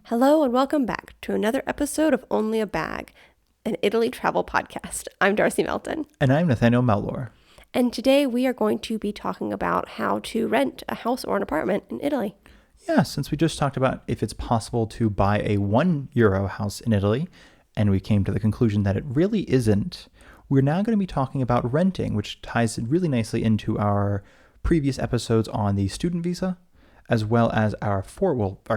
Hello and welcome back to another episode of Only a Bag, an Italy travel podcast. I'm Darcy Melton. And I'm Nathaniel Mellor. And today we are going to be talking about how to rent a house or an apartment in Italy. Yeah, since we just talked about if it's possible to buy a €1 house in Italy, and we came to the conclusion that it really isn't, we're now going to be talking about renting, which ties really nicely into our previous episodes on the student visa, as well as our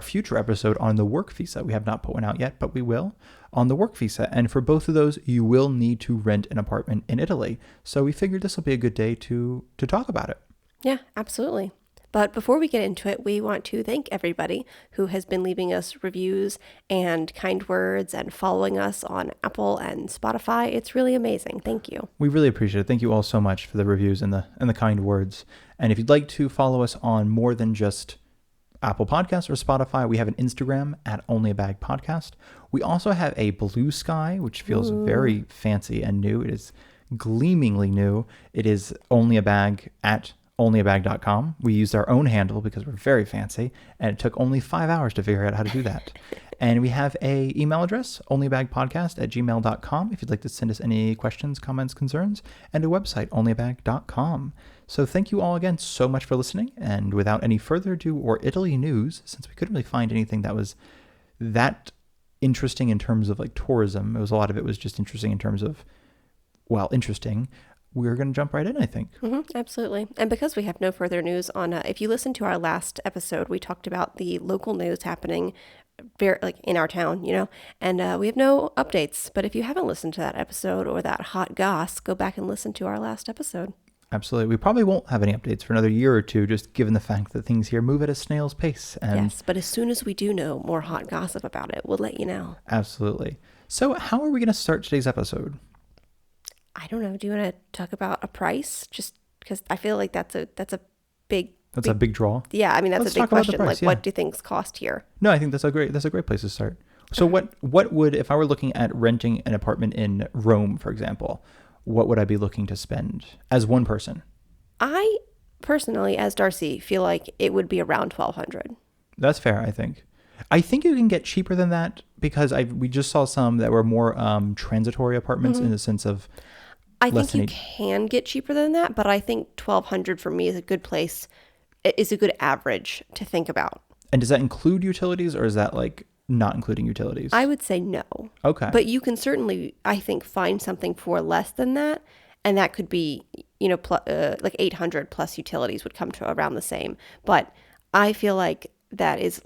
future episode on the work visa. We have not put one out yet, but we will, on the work visa. And for both of those, you will need to rent an apartment in Italy. So we figured this will be a good day to talk about it. Yeah, absolutely. But before we get into it, we want to thank everybody who has been leaving us reviews and kind words and following us on Apple and Spotify. It's really amazing. Thank you. We really appreciate it. Thank you all so much for the reviews and the kind words. And if you'd like to follow us on more than just Apple Podcasts or Spotify, we have an Instagram at Only a Bag Podcast. We also have a Blue Sky, which feels very fancy and new. It is gleamingly new. It is Only a Bag at onlyabag.com. We used our own handle because we're very fancy, and it took only 5 hours to figure out how to do that. And we have a email address, onlyabagpodcast@gmail.com, if you'd like to send us any questions, comments, concerns, and a website, onlyabag.com. So thank you all again so much for listening. And without any further ado or Italy news, since we couldn't really find anything that was that interesting in terms of like tourism, a lot of it was just interesting in terms of, interesting. We're going to jump right in, I think. Absolutely. And because we have no further news on, if you listen to our last episode, we talked about the local news happening in our town, and we have no updates. But if you haven't listened to that episode or that hot goss, go back and listen to our last episode. Absolutely. We probably won't have any updates for another year or two, just given the fact that things here move at a snail's pace. And yes, but as soon as we do know more hot gossip about it, we'll let you know. Absolutely. So how are we going to start today's episode? I don't know. Do you want to talk about a price? Just because I feel like that's a big draw. Yeah, I mean that's Let's a big question. Price, what do things cost here? No, I think that's a great place to start. So what would, if I were looking at renting an apartment in Rome, for example, what would I be looking to spend as one person? I personally, as Darcy, feel like it would be around $1,200. That's fair, I think. I think you can get cheaper than that because we just saw some that were more transitory apartments in the sense of. I think you can get cheaper than that, but I think $1,200 for me is a good place. It is a good average to think about. And does that include utilities, or is that like not including utilities? I would say no. Okay. But you can certainly, I think, find something for less than that, and that could be, like $800 plus utilities would come to around the same. But I feel like that is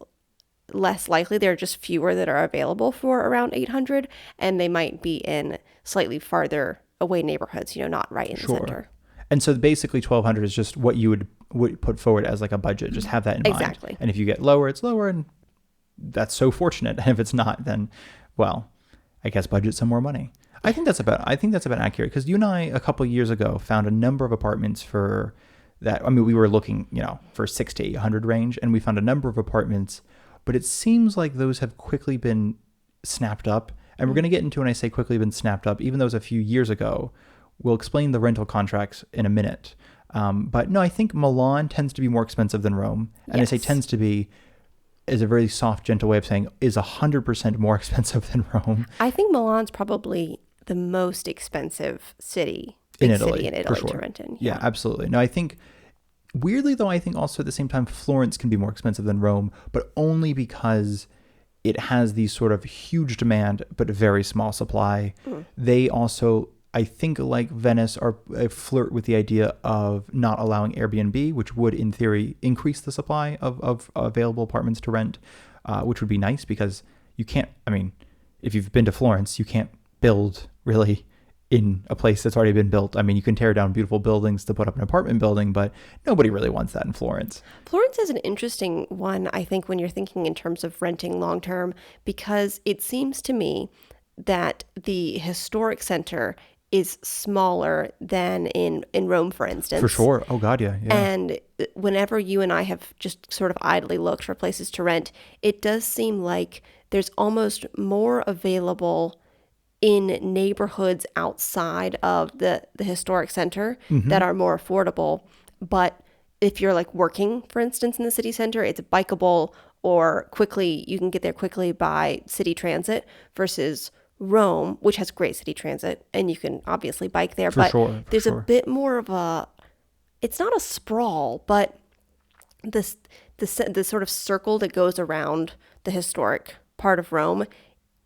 less likely. There are just fewer that are available for around $800, and they might be in slightly farther away neighborhoods, not right in the center. And so basically $1,200 is just what you would put forward as like a budget. Just have that in mind. Exactly. And if you get lower, it's lower, and that's so fortunate. And if it's not, then, I guess budget some more money. I think that's about accurate, because you and I a couple of years ago found a number of apartments for that. I mean, we were looking, for 600 to 800 range, and we found a number of apartments, but it seems like those have quickly been snapped up. And we're going to get into, when I say quickly been snapped up, even though it was a few years ago. We'll explain the rental contracts in a minute. But no, I think Milan tends to be more expensive than Rome. And yes. I say tends to be is a very soft, gentle way of saying is 100% more expensive than Rome. I think Milan's probably the most expensive city in Italy for sure. To rent in. Yeah, absolutely. No, I think, weirdly though, I think also at the same time, Florence can be more expensive than Rome, but only because it has these sort of huge demand, but very small supply. They also, I think, like Venice, are flirt with the idea of not allowing Airbnb, which would, in theory, increase the supply of available apartments to rent, which would be nice because you can't, if you've been to Florence, you can't build really in a place that's already been built. I mean, you can tear down beautiful buildings to put up an apartment building, but nobody really wants that in Florence. Florence is an interesting one, I think, when you're thinking in terms of renting long-term, because it seems to me that the historic center is smaller than in Rome, for instance. For sure. Oh, God, yeah. And whenever you and I have just sort of idly looked for places to rent, it does seem like there's almost more available in neighborhoods outside of the historic center that are more affordable. But if you're like working, for instance, in the city center, it's bikeable, or quickly, you can get there quickly by city transit versus Rome, which has great city transit, and you can obviously bike there, For but sure, for there's a sure. bit more of a, it's not a sprawl, but this the sort of circle that goes around the historic part of Rome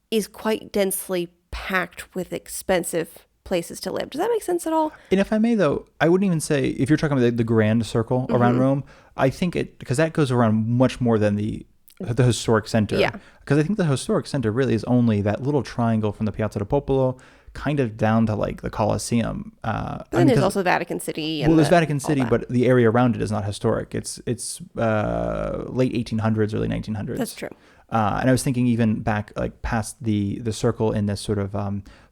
is quite densely packed with expensive places to live. Does that make sense at all? And if I may, though, I wouldn't even say, if you're talking about the grand circle around Rome, I think because that goes around much more than the historic center. Yeah. Because I think the historic center really is only that little triangle from the Piazza del Popolo kind of down to like the Colosseum. But then there's also Vatican City and There's Vatican all City, that. but the area around it is not historic. It's late 1800s, early 1900s. That's true. And I was thinking even back like past the circle in this sort of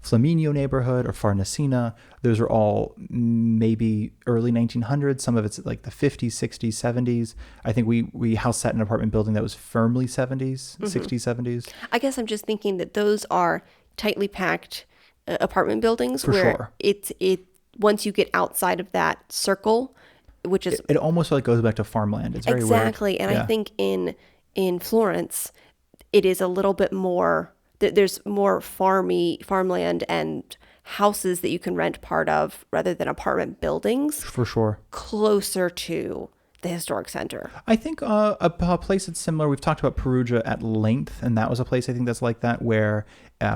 Flaminio neighborhood or Farnesina. Those are all maybe early 1900s. Some of it's like the 50s, 60s, 70s. I think we house sat in an apartment building that was firmly 70s, 60s, 70s. I guess I'm just thinking that those are tightly packed apartment buildings For where sure. it once you get outside of that circle, which is It almost like goes back to farmland. It's very exactly, weird. and Yeah. I think in Florence, it is a little bit more. There's more farmland and houses that you can rent part of rather than apartment buildings For sure. closer to the historic center. I think a place that's similar, we've talked about Perugia at length, and that was a place I think that's like that, where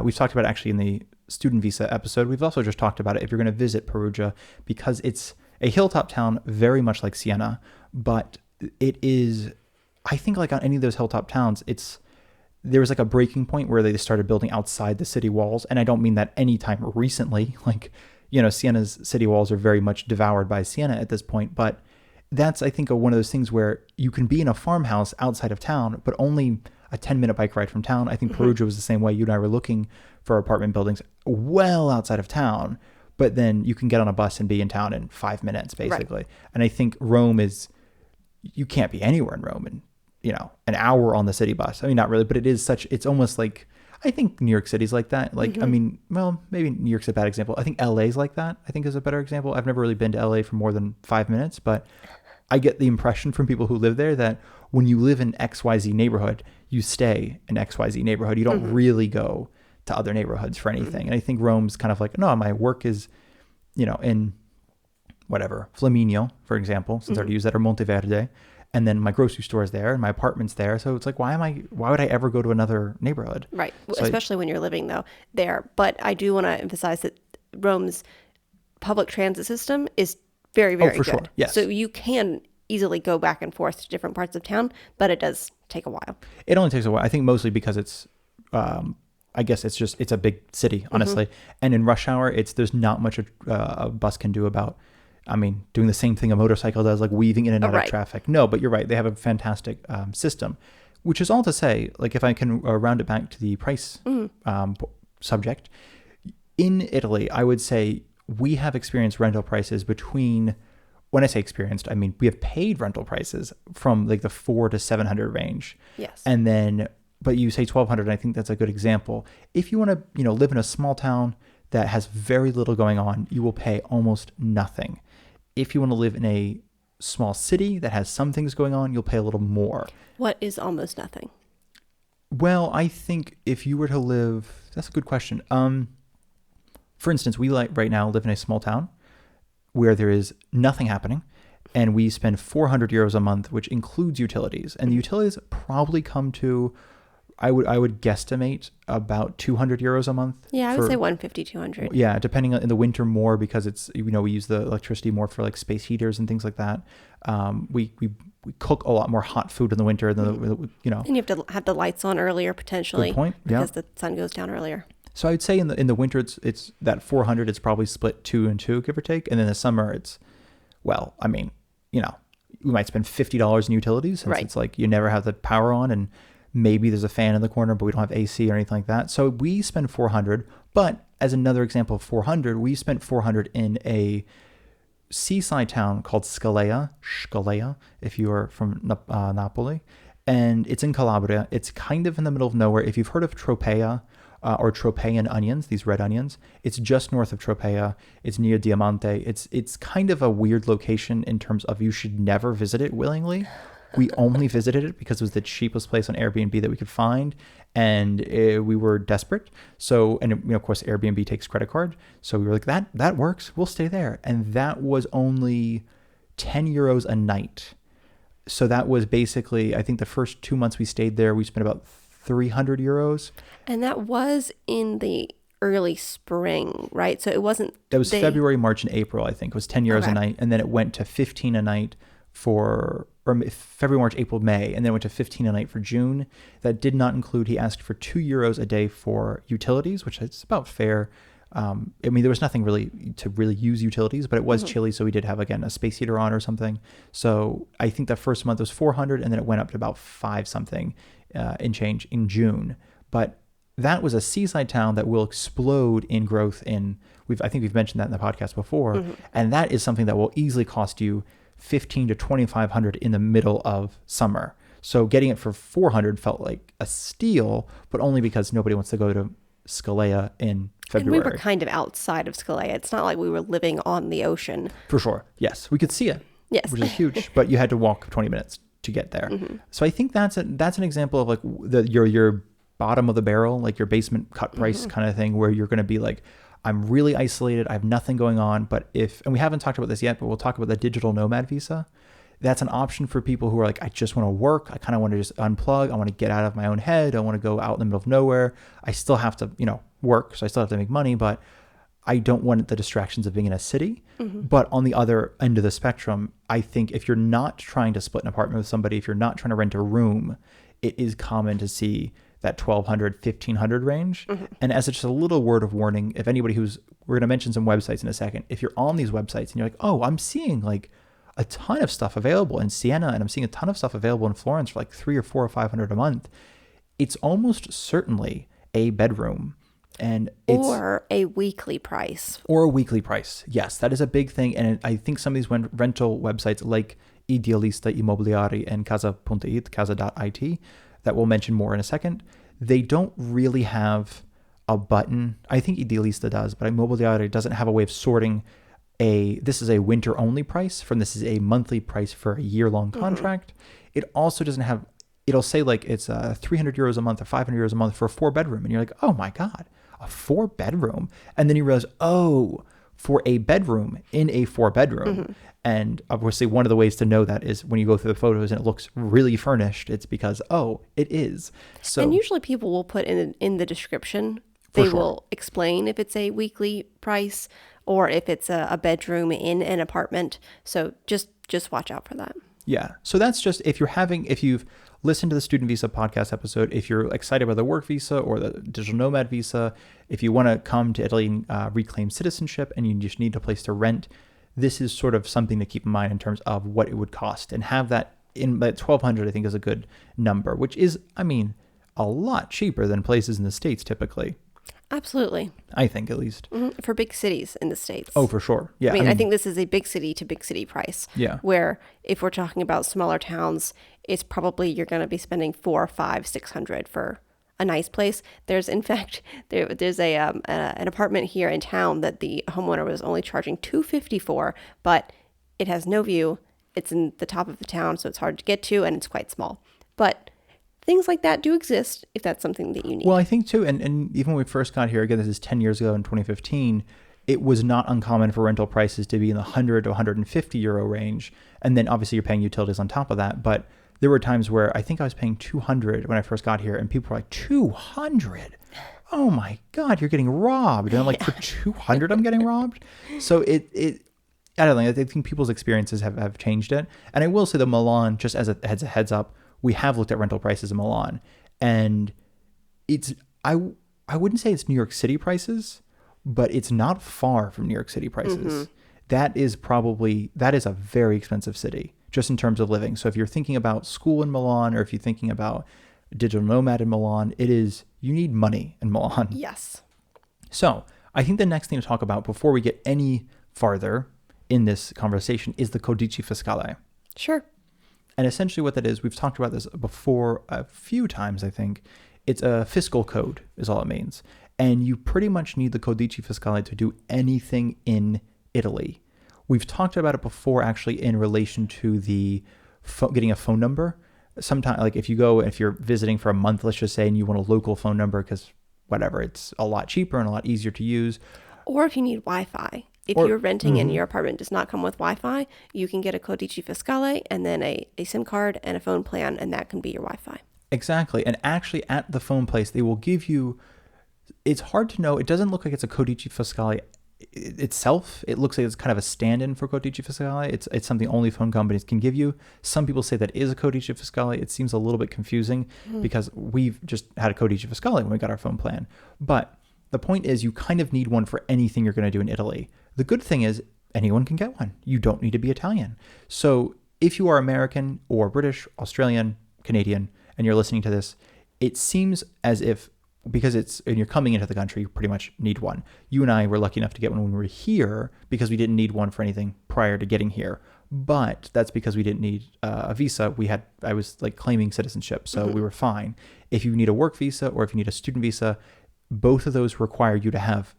we've talked about actually in the student visa episode. We've also just talked about it if you're going to visit Perugia, because it's a hilltop town very much like Siena, but it is, I think like on any of those hilltop towns, there was like a breaking point where they started building outside the city walls. And I don't mean that anytime recently, like, Siena's city walls are very much devoured by Siena at this point, but that's, I think, one of those things where you can be in a farmhouse outside of town, but only a 10-minute bike ride from town. I think Perugia was the same way. You and I were looking for apartment buildings well outside of town, but then you can get on a bus and be in town in 5 minutes, basically. Right. And I think Rome you can't be anywhere in Rome in, an hour on the city bus. I mean, not really, but it's almost like, I think New York City's like that. Like, I mean, well, maybe New York's a bad example. I think LA's like that, I think is a better example. I've never really been to LA for more than 5 minutes, but I get the impression from people who live there that when you live in XYZ neighborhood, you stay in XYZ neighborhood. You don't really go to other neighborhoods for anything. And I think Rome's kind of like, no, my work is, in whatever, Flaminio, for example, since I already used that, or Monteverde. And then my grocery store is there and my apartment's there. So it's like, why would I ever go to another neighborhood? Right. So especially when you're living though there. But I do want to emphasize that Rome's public transit system is very, very for good. sure. Yes. So you can easily go back and forth to different parts of town, but it does take a while. It only takes a while. I think mostly because it's, I guess it's a big city, honestly. And in rush hour, there's not much a bus can do about, doing the same thing a motorcycle does, like weaving in and out of traffic. No, but you're right. They have a fantastic system, which is all to say, like if I can round it back to the price subject, in Italy, I would say we have experienced rental prices between, when I say experienced, I mean, we have paid rental prices from like the 400 to 700 range. Yes. And then, but you say 1,200, and I think that's a good example. If you want to, live in a small town that has very little going on, you will pay almost nothing. If you want to live in a small city that has some things going on, you'll pay a little more. What is almost nothing? Well, I think if you were to live, that's a good question. For instance, we right now live in a small town where there is nothing happening, and we spend 400 euros a month, which includes utilities. And the utilities probably come to, I would guesstimate about 200 euros a month. Yeah, I would say 150, 200. Yeah, depending on in the winter more, because it's, we use the electricity more for like space heaters and things like that. We cook a lot more hot food in the winter than And you have to have the lights on earlier potentially. Good point. Because the sun goes down earlier. So I would say in the winter it's that 400, it's probably split 2 and 2, give or take. And in the summer it's, well, we might spend $50 in utilities since it's like you never have the power on, and maybe there's a fan in the corner, but we don't have AC or anything like that. So we spend 400, but as another example of 400, we spent 400 in a seaside town called Scalea, if you are from Napoli, and it's in Calabria. It's kind of in the middle of nowhere. If you've heard of Tropea, or Tropean onions, these red onions, it's just north of Tropea. It's near Diamante. It's kind of a weird location in terms of you should never visit it willingly. We only visited it because it was the cheapest place on Airbnb that we could find, and we were desperate. So, and of course, Airbnb takes credit card. So we were like, that works. We'll stay there. And that was only 10 euros a night. So that was basically, I think the first 2 months we stayed there, we spent about 300 euros. And that was in the early spring, right? So it wasn't... That was February, March, and April, I think. It was 10 euros a night. And then it went to 15 a night for February, March, April, May. And then it went to 15 a night for June. That did not include, he asked for 2 euros a day for utilities, which is about fair. I mean, there was nothing really to really use utilities, but it was chilly. So we did have, again, a space heater on or something. So I think the first month was 400, and then it went up to about 5 something in change in June. But that was a seaside town that will explode in growth I think we've mentioned that in the podcast before. And that is something that will easily cost you 15 to 2,500 in the middle of summer. So getting it for 400 felt like a steal, but only because nobody wants to go to Scalea in February. And we were kind of outside of Scalea. It's not like we were living on the ocean. For sure. Yes. We could see it. Yes. Which is huge, but you had to walk 20 minutes to get there. So I think that's an example of like your bottom of the barrel, like your basement cut price kind of thing, where you're going to be like, I'm really isolated. I have nothing going on. But and we haven't talked about this yet, but we'll talk about the digital nomad visa. That's an option for people who are like, I just want to work. I kind of want to just unplug. I want to get out of my own head. I want to go out in the middle of nowhere. I still have to, work. So I still have to make money, but I don't want the distractions of being in a city. But on the other end of the spectrum, I think if you're not trying to split an apartment with somebody, if you're not trying to rent a room, it is common to see that 1,200, 1,500 range. And as just a little word of warning, if anybody we're going to mention some websites in a second. If you're on these websites and you're like, oh, I'm seeing like a ton of stuff available in Siena, and I'm seeing a ton of stuff available in Florence for like 300 or 400 or 500 a month, it's almost certainly a bedroom. And or a weekly price. Or a weekly price. Yes, that is a big thing. And I think some of these rental websites like Idealista Immobiliari and Casa.it, that we'll mention more in a second, they don't really have a button. I think Idealista does, but Immobiliari doesn't have a way of sorting this is a winter only price from this is a monthly price for a year-long contract. It also doesn't have, it'll say like it's 300 euros a month or 500 euros a month for a 4-bedroom. And you're like, oh my God, a 4-bedroom. And then you realize, oh, for a bedroom in a 4-bedroom. And obviously one of the ways to know that is when you go through the photos and it looks really furnished, it's because, oh, it is. So, and usually people will put in the description, they will explain if it's a weekly price or if it's a bedroom in an apartment. So just watch out for that. Yeah. So that's just, if you've listened to the student visa podcast episode, if you're excited about the work visa or the digital nomad visa, if you want to come to Italy and reclaim citizenship and you just need a place to rent, this is sort of something to keep in mind in terms of what it would cost, and have that in that 1,200, I think, is a good number, which is, I mean, a lot cheaper than places in the States typically. Absolutely. I think, at least. For big cities in the States. Oh, for sure. Yeah. I think this is a big city to big city price. Yeah. Where if we're talking about smaller towns, it's probably you're going to be spending 400, 500, 600 for a nice place. There's, in fact, there's an apartment here in town that the homeowner was only charging $250 for, but it has no view. It's in the top of the town, so it's hard to get to, and it's quite small. But things like that do exist if that's something that you need. Well, I think too, and even when we first got here, again, this is 10 years ago in 2015, it was not uncommon for rental prices to be in the 100 to 150 euro range. And then obviously you're paying utilities on top of that. But there were times where I think I was paying 200 when I first got here, and people were like, 200? Oh my God, you're getting robbed. And I'm like, for 200, I'm getting robbed? So I don't know, I think people's experiences have changed it. And I will say that Milan, just as a heads up, we have looked at rental prices in Milan, and I wouldn't say it's New York City prices, but it's not far from New York City prices. That is a very expensive city just in terms of living. So if you're thinking about school in Milan, or if you're thinking about digital nomad in Milan, you need money in Milan. Yes. So I think the next thing to talk about before we get any farther in this conversation is the codice fiscale. Sure. And essentially what that is, we've talked about this before a few times, I think. It's a fiscal code is all it means. And you pretty much need the codice fiscale to do anything in Italy. We've talked about it before, actually, in relation to the getting a phone number. Sometimes, like if you're visiting for a month, let's just say, and you want a local phone number because whatever, it's a lot cheaper and a lot easier to use. Or if you need Wi-Fi. If you're renting and your apartment does not come with Wi-Fi, you can get a codice fiscale and then a SIM card and a phone plan, and that can be your Wi-Fi. Exactly. And actually at the phone place, they will give you, it's hard to know. It doesn't look like it's a codice fiscale itself. It looks like it's kind of a stand-in for codice fiscale. It's something only phone companies can give you. Some people say that is a codice fiscale. It seems a little bit confusing because we've just had a codice fiscale when we got our phone plan. But the point is you kind of need one for anything you're going to do in Italy. The good thing is anyone can get one. You don't need to be Italian. So if you are American or British, Australian, Canadian, and you're listening to this, it seems as if, because and you're coming into the country, you pretty much need one. You and I were lucky enough to get one when we were here because we didn't need one for anything prior to getting here. But that's because we didn't need a visa. I was like claiming citizenship, so we were fine. If you need a work visa or if you need a student visa, both of those require you to have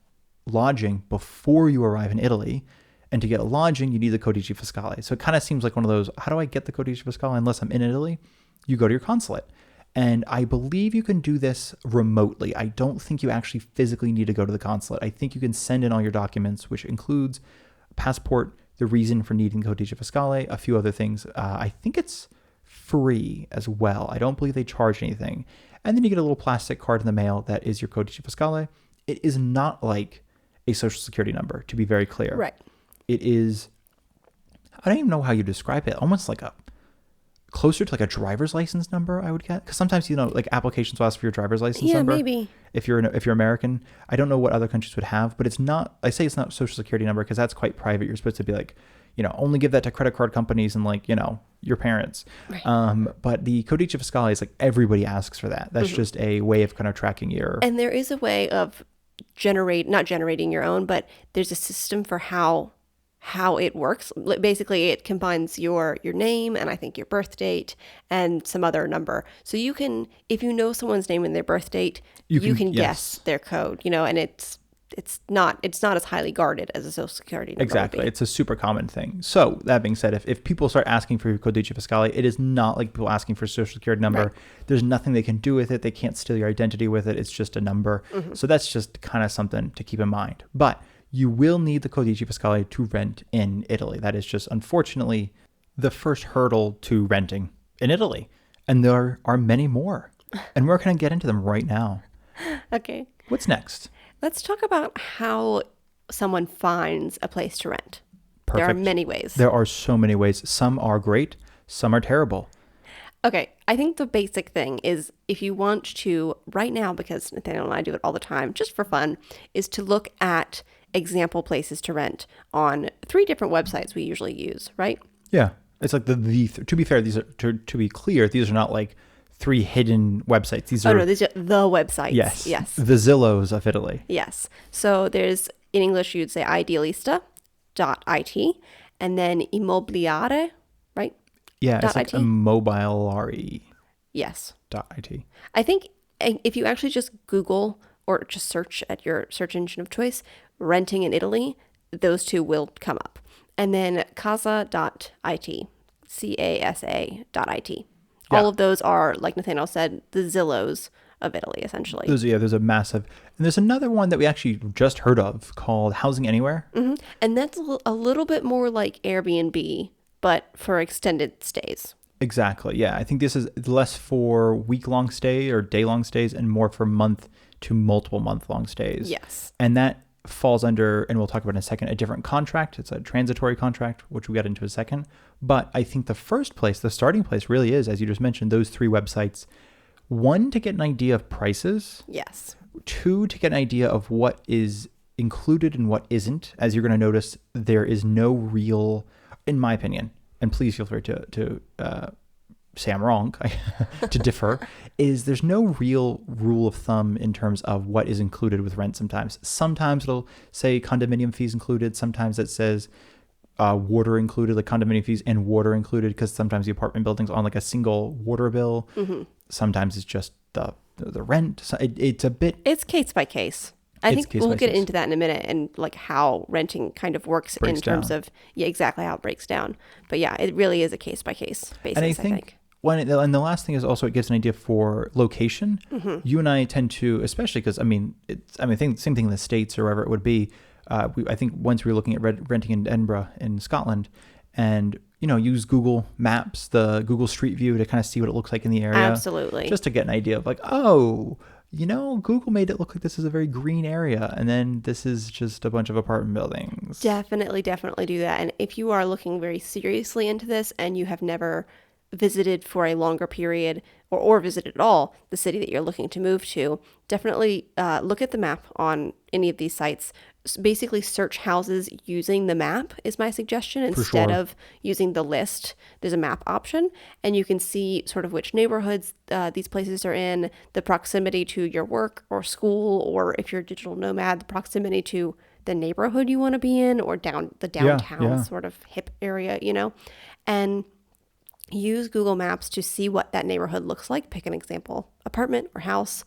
lodging before you arrive in Italy. And to get a lodging, you need the codice fiscale. So it kind of seems like one of those, how do I get the codice fiscale unless I'm in Italy? You go to your consulate. And I believe you can do this remotely. I don't think you actually physically need to go to the consulate. I think you can send in all your documents, which includes a passport, the reason for needing codice fiscale, a few other things. I think it's free as well. I don't believe they charge anything. And then you get a little plastic card in the mail that is your codice fiscale. It is not like a social security number, to be very clear. Right. It is, I don't even know how you describe it, almost like closer to like a driver's license number, I would get. Because sometimes, like applications will ask for your driver's license number. Yeah, maybe. If you're American. I don't know what other countries would have, but it's not, I say it's not social security number because that's quite private. You're supposed to be like, only give that to credit card companies and like, your parents. Right. But the codice fiscale is like everybody asks for that. That's just a way of kind of tracking your. And there is a way of not generating your own, but there's a system for how it works. Basically, it combines your name and I think your birth date and some other number. So you can, if you know someone's name and their birth date, you can guess their code, and it's not as highly guarded as a social security number. Exactly. It's a super common thing. So that being said, if people start asking for your codice fiscale, it is not like people asking for a social security number. Right. There's nothing they can do with it. They can't steal your identity with it. It's just a number. So that's just kind of something to keep in mind. But you will need the codice fiscale to rent in Italy. That is just, unfortunately, the first hurdle to renting in Italy. And there are many more. And we're going to get into them right now. Okay. What's next? Let's talk about how someone finds a place to rent. Perfect. There are many ways. There are so many ways. Some are great. Some are terrible. Okay. I think the basic thing is if you want to, right now, because Nathaniel and I do it all the time, just for fun, is to look at example places to rent on 3 different websites we usually use, right? Yeah. It's like to be fair, these are, to be clear, these are not like 3 hidden websites. These are these are the websites. Yes. The Zillows of Italy. Yes. So there's, in English, you'd say idealista.it and then immobiliare, right? Yeah, it's like immobiliare. Yes. .it. I think if you actually just Google or just search at your search engine of choice, renting in Italy, those 2 will come up. And then casa.it, casa.it. Yeah. All of those are, like Nathaniel said, the Zillows of Italy, essentially. There's a massive, and there's another one that we actually just heard of called Housing Anywhere. Mm-hmm. And that's a little bit more like Airbnb, but for extended stays. Exactly. Yeah. I think this is less for week-long stay or day-long stays and more for month to multiple month-long stays. Yes. And that falls under, and we'll talk about in a second, a different contract. It's a transitory contract, which we'll get into in a second. But I think the starting place really is, as you just mentioned, those 3 websites. 1, to get an idea of prices. Yes. 2, to get an idea of what is included and what isn't. As you're going to notice, there is no real, in my opinion, and please feel free to say I'm wrong, to differ, is there's no real rule of thumb in terms of what is included with rent sometimes. Sometimes it'll say condominium fees included. Sometimes it says water included, like condominium fees and water included, because sometimes the apartment building's on like a single water bill. Mm-hmm. Sometimes it's just the rent. So it's a bit... It's case by case. I It's think case we'll by get case. into that in a minute and like how renting kind of works in Breaks terms down. of, yeah, exactly how it breaks down. But yeah, it really is a case by case And I basis, I think think. and the last thing is also it gives an idea for location. Mm-hmm. You and I tend to, especially because same thing in the States or wherever it would be. I think once we were looking at renting in Edinburgh in Scotland, and use Google Maps, the Google Street View to kind of see what it looks like in the area, Absolutely. just to get an idea of like, oh, Google made it look like this is a very green area, and then this is just a bunch of apartment buildings. Definitely, definitely do that. And if you are looking very seriously into this and you have never visited for a longer period or visited at all the city that you're looking to move to, definitely look at the map on any of these sites. Basically, search houses using the map is my suggestion For instead sure. of using the list. There's a map option, and you can see sort of which neighborhoods these places are in, the proximity to your work or school, or if you're a digital nomad, the proximity to the neighborhood you want to be in, or the Yeah, downtown yeah. sort of hip area, and use Google Maps to see what that neighborhood looks like. Pick an example apartment or house,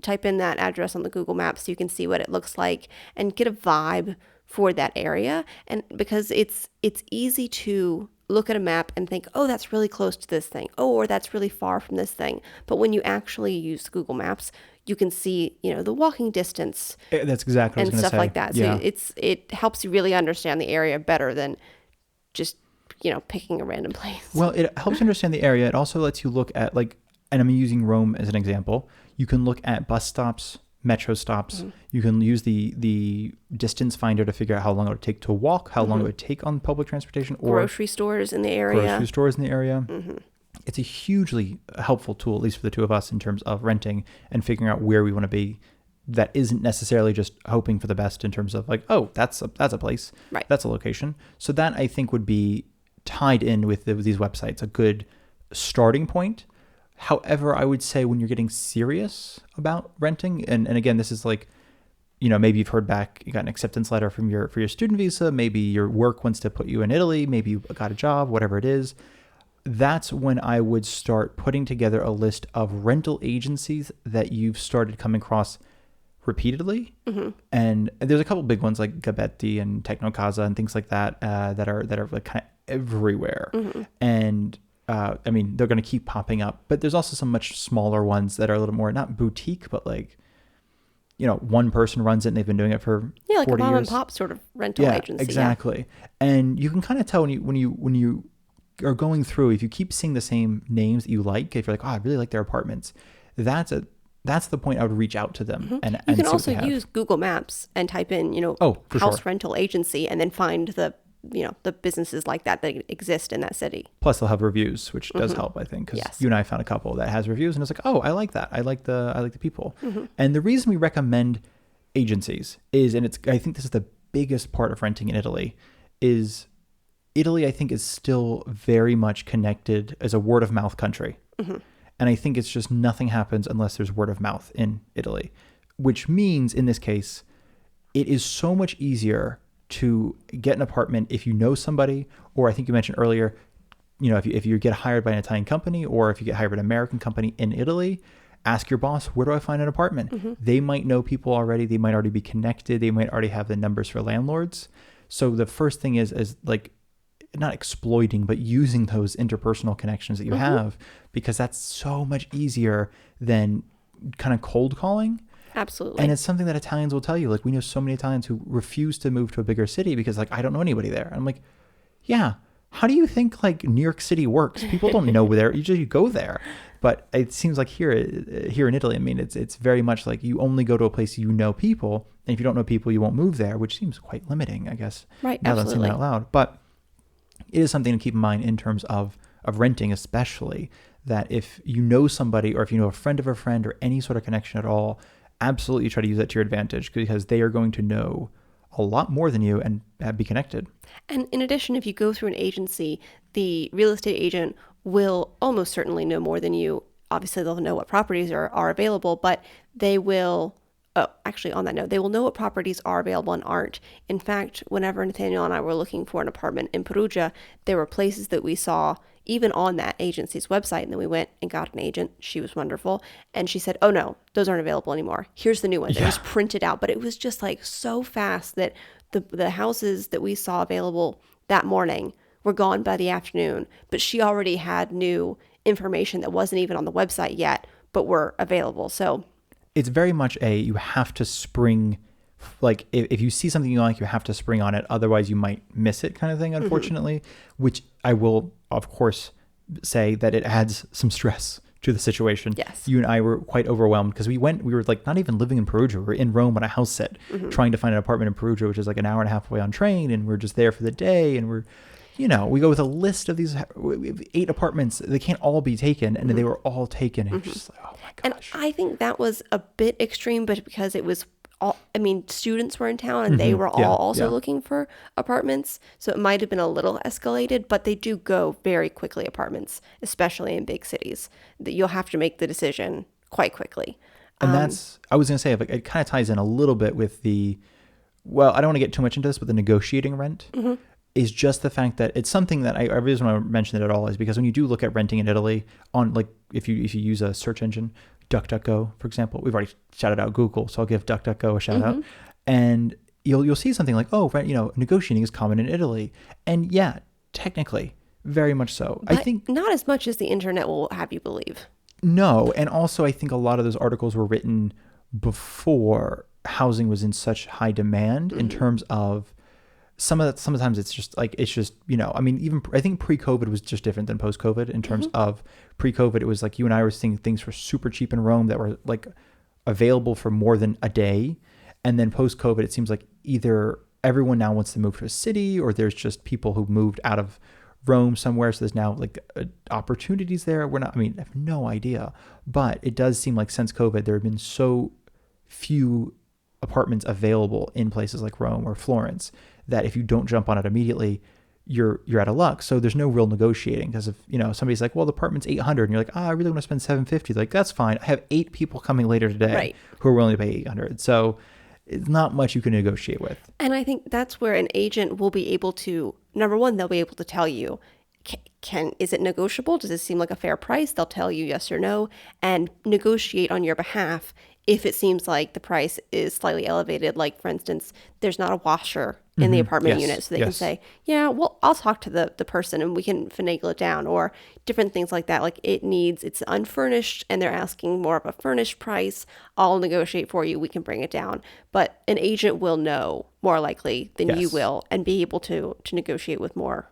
type in that address on the Google Maps so you can see what it looks like and get a vibe for that area. And because it's easy to look at a map and think, oh, that's really close to this thing. Oh, or that's really far from this thing. But when you actually use Google Maps, you can see, the walking distance That's exactly what I was and going to stuff like say. that. So Yeah. it helps you really understand the area better than just, picking a random place. Well, it helps you understand the area. It also lets you look at and I'm using Rome as an example. You can look at bus stops, metro stops. Mm-hmm. You can use the distance finder to figure out how long it would take to walk, how long it would take on public transportation, or Grocery stores in the area. grocery stores in the area. Mm-hmm. It's a hugely helpful tool, at least for the two of us, in terms of renting and figuring out where we want to be. That isn't necessarily just hoping for the best in terms of like, oh, that's a place, Right. that's a location. So that I think would be tied in with these websites, a good starting point. However, I would say when you're getting serious about renting, and again, this is like, maybe you've heard back, you got an acceptance letter for your student visa, maybe your work wants to put you in Italy, maybe you got a job, whatever it is. That's when I would start putting together a list of rental agencies that you've started coming across repeatedly. Mm-hmm. And there's a couple big ones like Gabetti and Tecnocasa and things like that that are like kind of everywhere. Mm-hmm. And they're going to keep popping up, but there's also some much smaller ones that are a little more not boutique, but like, one person runs it and they've been doing it for Yeah, like a 40 mom years. and pop sort of rental Yeah, agency. exactly. And you can kind of tell when you are going through, if you keep seeing the same names that you like, if you're like, oh, I really like their apartments, that's the point I would reach out to them. Mm-hmm. And You can see what also they have. use Google Maps and type in, Oh, for house sure. rental agency, and then find the businesses like that exist in that city. Plus they'll have reviews, which does help, I think, because Yes. you and I found a couple that has reviews and it's like, oh, I like that. I like the people. Mm-hmm. And the reason we recommend agencies is, and I think this is the biggest part of renting in Italy, is Italy, I think, is still very much connected as a word of mouth country. Mm-hmm. And I think it's just nothing happens unless there's word of mouth in Italy, which means in this case, it is so much easier to get an apartment if you know somebody, or I think you mentioned earlier, if you get hired by an Italian company, or if you get hired by an American company in Italy, ask your boss, where do I find an apartment? Mm-hmm. They might know people already. They might already be connected. They might already have the numbers for landlords. So the first thing is like, not exploiting, but using those interpersonal connections that you have, because that's so much easier than kind of cold calling. Absolutely. And it's something that Italians will tell you. Like, we know so many Italians who refuse to move to a bigger city because like, I don't know anybody there. And I'm like, yeah, how do you think like New York City works? People don't know there. You go there. But it seems like here in Italy, I mean, it's very much like you only go to a place you know people. And if you don't know people, you won't move there, which seems quite limiting, I guess. Right, Now that I'm saying absolutely. that out loud. But it is something to keep in mind in terms of renting, especially, that if you know somebody or if you know a friend of a friend or any sort of connection at all, absolutely try to use that to your advantage, because they are going to know a lot more than you and be connected. And in addition, if you go through an agency, the real estate agent will almost certainly know more than you. Obviously, they'll know what properties are available, but they will, oh, actually, on that note, they will know what properties are available and aren't. In fact, whenever Nathaniel and I were looking for an apartment in Perugia, there were places that we saw even on that agency's website. And then we went and got an agent. She was wonderful. And she said, oh no, those aren't available anymore. Here's the new one. It was printed out, but it was just like so fast that the houses that we saw available that morning were gone by the afternoon, but she already had new information that wasn't even on the website yet, but were available. So it's very much you have to spring, like if you see something you like, you have to spring on it. Otherwise you might miss it kind of thing, unfortunately, which I will, of course, say that it adds some stress to the situation. Yes. You and I were quite overwhelmed because we were like not even living in Perugia. We were in Rome on a house sit trying to find an apartment in Perugia, which is like an hour and a half away on train. And we're just there for the day. And we go with a list of these 8 apartments. They can't all be taken. And they were all taken. And just like, oh my gosh. And I think that was a bit extreme, but because it was students were in town and they were all also looking for apartments. So it might have been a little escalated, but they do go very quickly, apartments, especially in big cities, that you'll have to make the decision quite quickly. And I was going to say, it kind of ties in a little bit with I don't want to get too much into this, but the negotiating rent is just the fact that it's something that I reason why I mention it at all is because when you do look at renting in Italy on, like, if you use a search engine, DuckDuckGo, for example, we've already shouted out Google, so I'll give DuckDuckGo a shout out. And you'll see something like, oh, right, negotiating is common in Italy. And yeah, technically, very much so. But I think not as much as the internet will have you believe. No. And also I think a lot of those articles were written before housing was in such high demand in terms of sometimes it's just even I think pre-COVID was just different than post-COVID in terms of pre-COVID. It was like you and I were seeing things were super cheap in Rome that were like available for more than a day. And then post-COVID, it seems like either everyone now wants to move to a city or there's just people who moved out of Rome somewhere. So there's now like opportunities there. I have no idea, but it does seem like since COVID, there have been so few apartments available in places like Rome or Florence that if you don't jump on it immediately, you're out of luck. So there's no real negotiating because if somebody's like, well, the apartment's 800 and you're like, I really want to spend 750. Like, that's fine. I have 8 people coming later today who are willing to pay 800. So it's not much you can negotiate with. And I think that's where an agent will be able to, number one, they'll be able to tell you, is it negotiable? Does it seem like a fair price? They'll tell you yes or no and negotiate on your behalf if it seems like the price is slightly elevated. Like, for instance, there's not a washer in the apartment unit, so they can say, yeah, well, I'll talk to the person and we can finagle it down, or different things like that. Like, it's unfurnished and they're asking more of a furnished price. I'll negotiate for you. We can bring it down. But an agent will know more likely than you will and be able to negotiate with more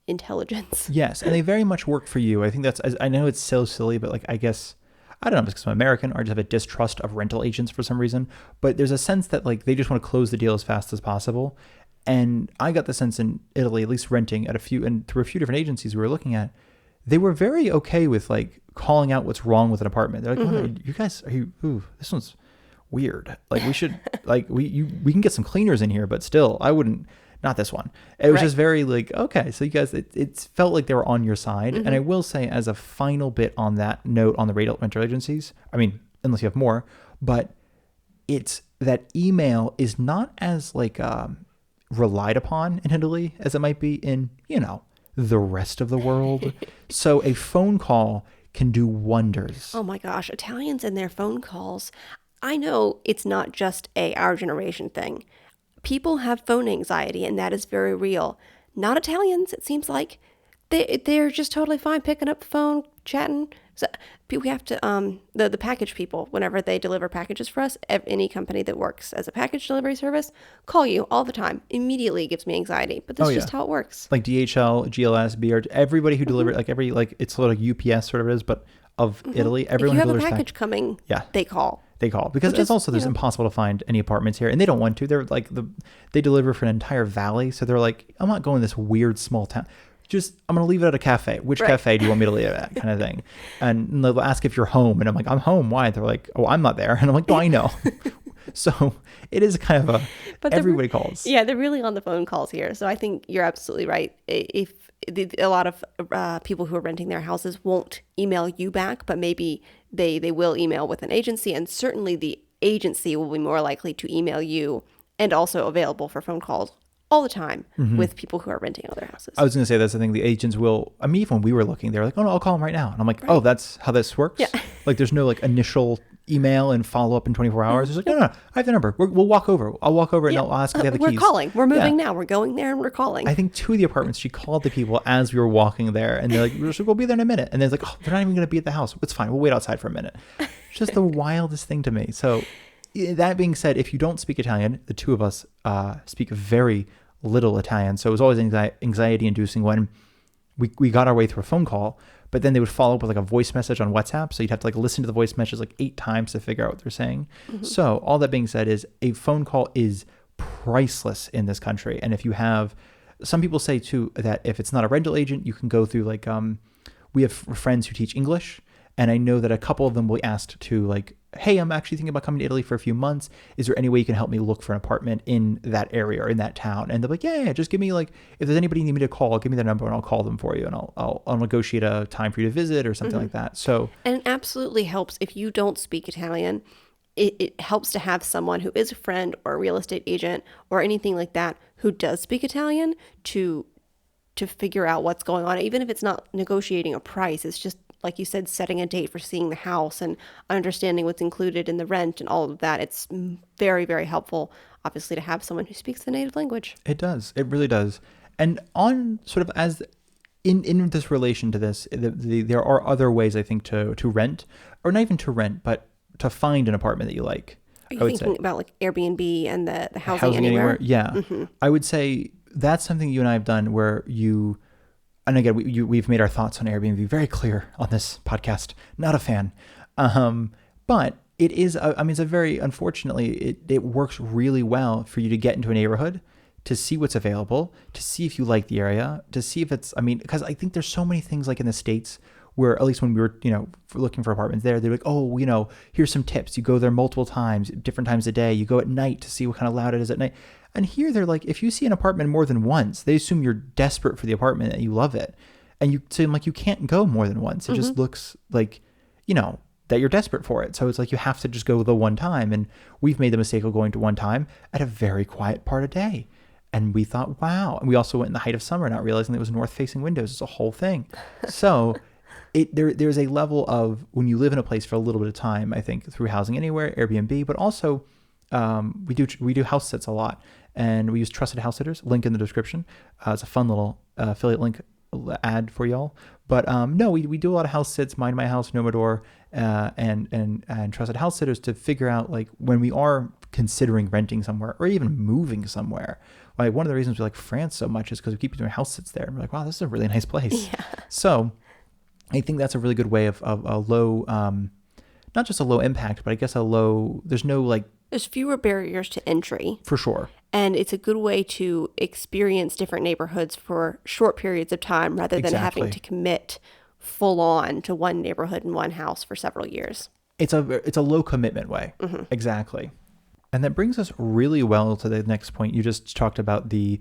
intelligence. Yes, and they very much work for you. I think I know it's so silly, but like, I guess, I don't know if it's because I'm American or I just have a distrust of rental agents for some reason, but there's a sense that like they just want to close the deal as fast as possible. And I got the sense in Italy, at least renting through a few different agencies we were looking at, they were very okay with like calling out what's wrong with an apartment. They're like, oh, you guys, this one's weird. Like, we should, like, we can get some cleaners in here, but still, I wouldn't, not this one. It was just very like, okay, so you guys, it felt like they were on your side. And I will say, as a final bit on that note on the rental agencies, I mean, unless you have more, but it's that email is not as like relied upon in Italy as it might be in, the rest of the world. So a phone call can do wonders. Oh my gosh, Italians and their phone calls. I know it's not just our generation thing. People have phone anxiety, and that is very real. Not Italians, it seems like. They're just totally fine picking up the phone, chatting. So we have to, the package people, whenever they deliver packages for us, any company that works as a package delivery service, call you all the time. Immediately gives me anxiety, but that's just how it works. Like DHL, GLS, BR, everybody who delivers, it's sort of like UPS sort of is, but of Italy, everyone who delivers if you have a package coming, they call. They call because it's also there's impossible to find any apartments here, and they don't want to. They're like they deliver for an entire valley, so they're like, I'm not going to this weird small town. I'm gonna leave it at a cafe. Which cafe do you want me to leave it at? Kind of thing. And they'll ask if you're home, and I'm like, I'm home. Why? They're like, oh, I'm not there, and I'm like, no, I know. So it is kind of everybody calls. Yeah, they're really on the phone calls here. So I think you're absolutely right. If a lot of people who are renting their houses won't email you back, but maybe they will email with an agency, and certainly the agency will be more likely to email you and also available for phone calls all the time with people who are renting other houses. I was going to say that's the thing. The agents will, I mean, even when we were looking, they were like, oh no, I'll call them right now. And I'm like, oh, that's how this works? Yeah. Like there's no like initial email and follow up in 24 hours. It's like, no, I have the number. We'll walk over. I'll walk over and I'll ask if they have the keys. We're calling. We're moving now. We're going there and we're calling. I think 2 of the apartments, she called the people as we were walking there and they're like, we'll be there in a minute. And they're like, oh, they're not even going to be at the house. It's fine. We'll wait outside for a minute. It's just the wildest thing to me. So that being said, if you don't speak Italian, the 2 of us speak very little Italian. So it was always anxiety inducing when we got our way through a phone call, but then they would follow up with like a voice message on WhatsApp. So you'd have to like listen to the voice message like 8 times to figure out what they're saying. So all that being said is a phone call is priceless in this country. And if you have, some people say too, that if it's not a rental agent, you can go through like, we have friends who teach English. And I know that a couple of them will be asked to like, hey, I'm actually thinking about coming to Italy for a few months. Is there any way you can help me look for an apartment in that area or in that town? And they're like, yeah, just give me like, if there's anybody you need me to call, give me their number and I'll call them for you. And I'll negotiate a time for you to visit or something like that. So, and it absolutely helps if you don't speak Italian. It helps to have someone who is a friend or a real estate agent or anything like that who does speak Italian to figure out what's going on. Even if it's not negotiating a price, it's just, like you said, setting a date for seeing the house and understanding what's included in the rent and all of that. It's very, very helpful, obviously, to have someone who speaks the native language. It does. It really does. And on sort of as in this relation to this, there are other ways, I think, to rent, or not even to rent, but to find an apartment that you like. Are you thinking about like Airbnb and the housing anywhere? Yeah. I would say that's something you and I have done where you... And again, we've made our thoughts on Airbnb very clear on this podcast. Not a fan. But it is, it's a very, unfortunately, it works really well for you to get into a neighborhood, to see what's available, to see if you like the area, to see if it's, because I think there's so many things like in the States where, at least when we were, looking for apartments there, they're like, oh, here's some tips. You go there multiple times, different times a day. You go at night to see what kind of loud it is at night. And here they're like, if you see an apartment more than once, they assume you're desperate for the apartment and you love it. And you seem like you can't go more than once. It just looks like, that you're desperate for it. So it's like you have to just go the one time. And we've made the mistake of going to one time at a very quiet part of day. And we thought, wow. And we also went in the height of summer, not realizing it was north-facing windows. It's a whole thing. So there's a level of when you live in a place for a little bit of time, I think, through Housing Anywhere, Airbnb, but also we do house sits a lot. And we use Trusted House Sitters, link in the description. It's a fun little affiliate link ad for y'all. But no, we do a lot of house sits, Mind My House, Nomador, and Trusted House Sitters to figure out like when we are considering renting somewhere or even moving somewhere. Like one of the reasons we like France so much is because we keep doing house sits there. And we're like, wow, this is a really nice place. Yeah. So I think that's a really good way of a low, not just a low impact, but I guess there's fewer barriers to entry. For sure. And it's a good way to experience different neighborhoods for short periods of time rather than having to commit full on to one neighborhood and one house for several years. It's a low commitment way. Exactly. And that brings us really well to the next point. You just talked about a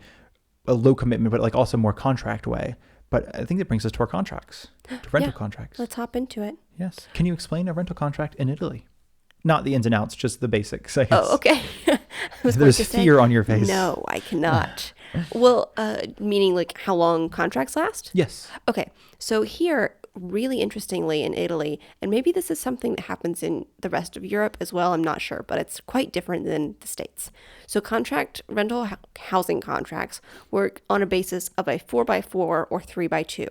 low commitment, but like also more contract way. But I think that brings us to our contracts, to rental contracts. Let's hop into it. Yes. Can you explain a rental contract in Italy? Not the ins and outs, just the basics, I guess. Oh, okay. There's fear on your face. No, I cannot. Well, meaning like how long contracts last? Yes. Okay. So here, really interestingly in Italy, and maybe this is something that happens in the rest of Europe as well, I'm not sure, but it's quite different than the States. So rental housing contracts work on a basis of a 4x4 or 3x2.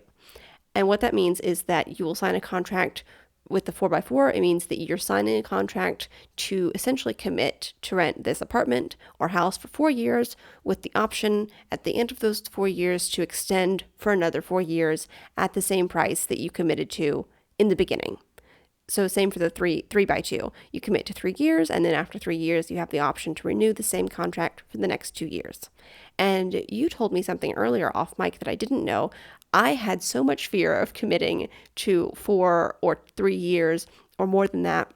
And what that means is that you will sign a contract with the 4x4, it means that you're signing a contract to essentially commit to rent this apartment or house for 4 years with the option at the end of those 4 years to extend for another 4 years at the same price that you committed to in the beginning. So same for the 3x2. You commit to 3 years, and then after 3 years, you have the option to renew the same contract for the next 2 years. And you told me something earlier off mic that I didn't know. I had so much fear of committing to 4 or 3 years or more than that.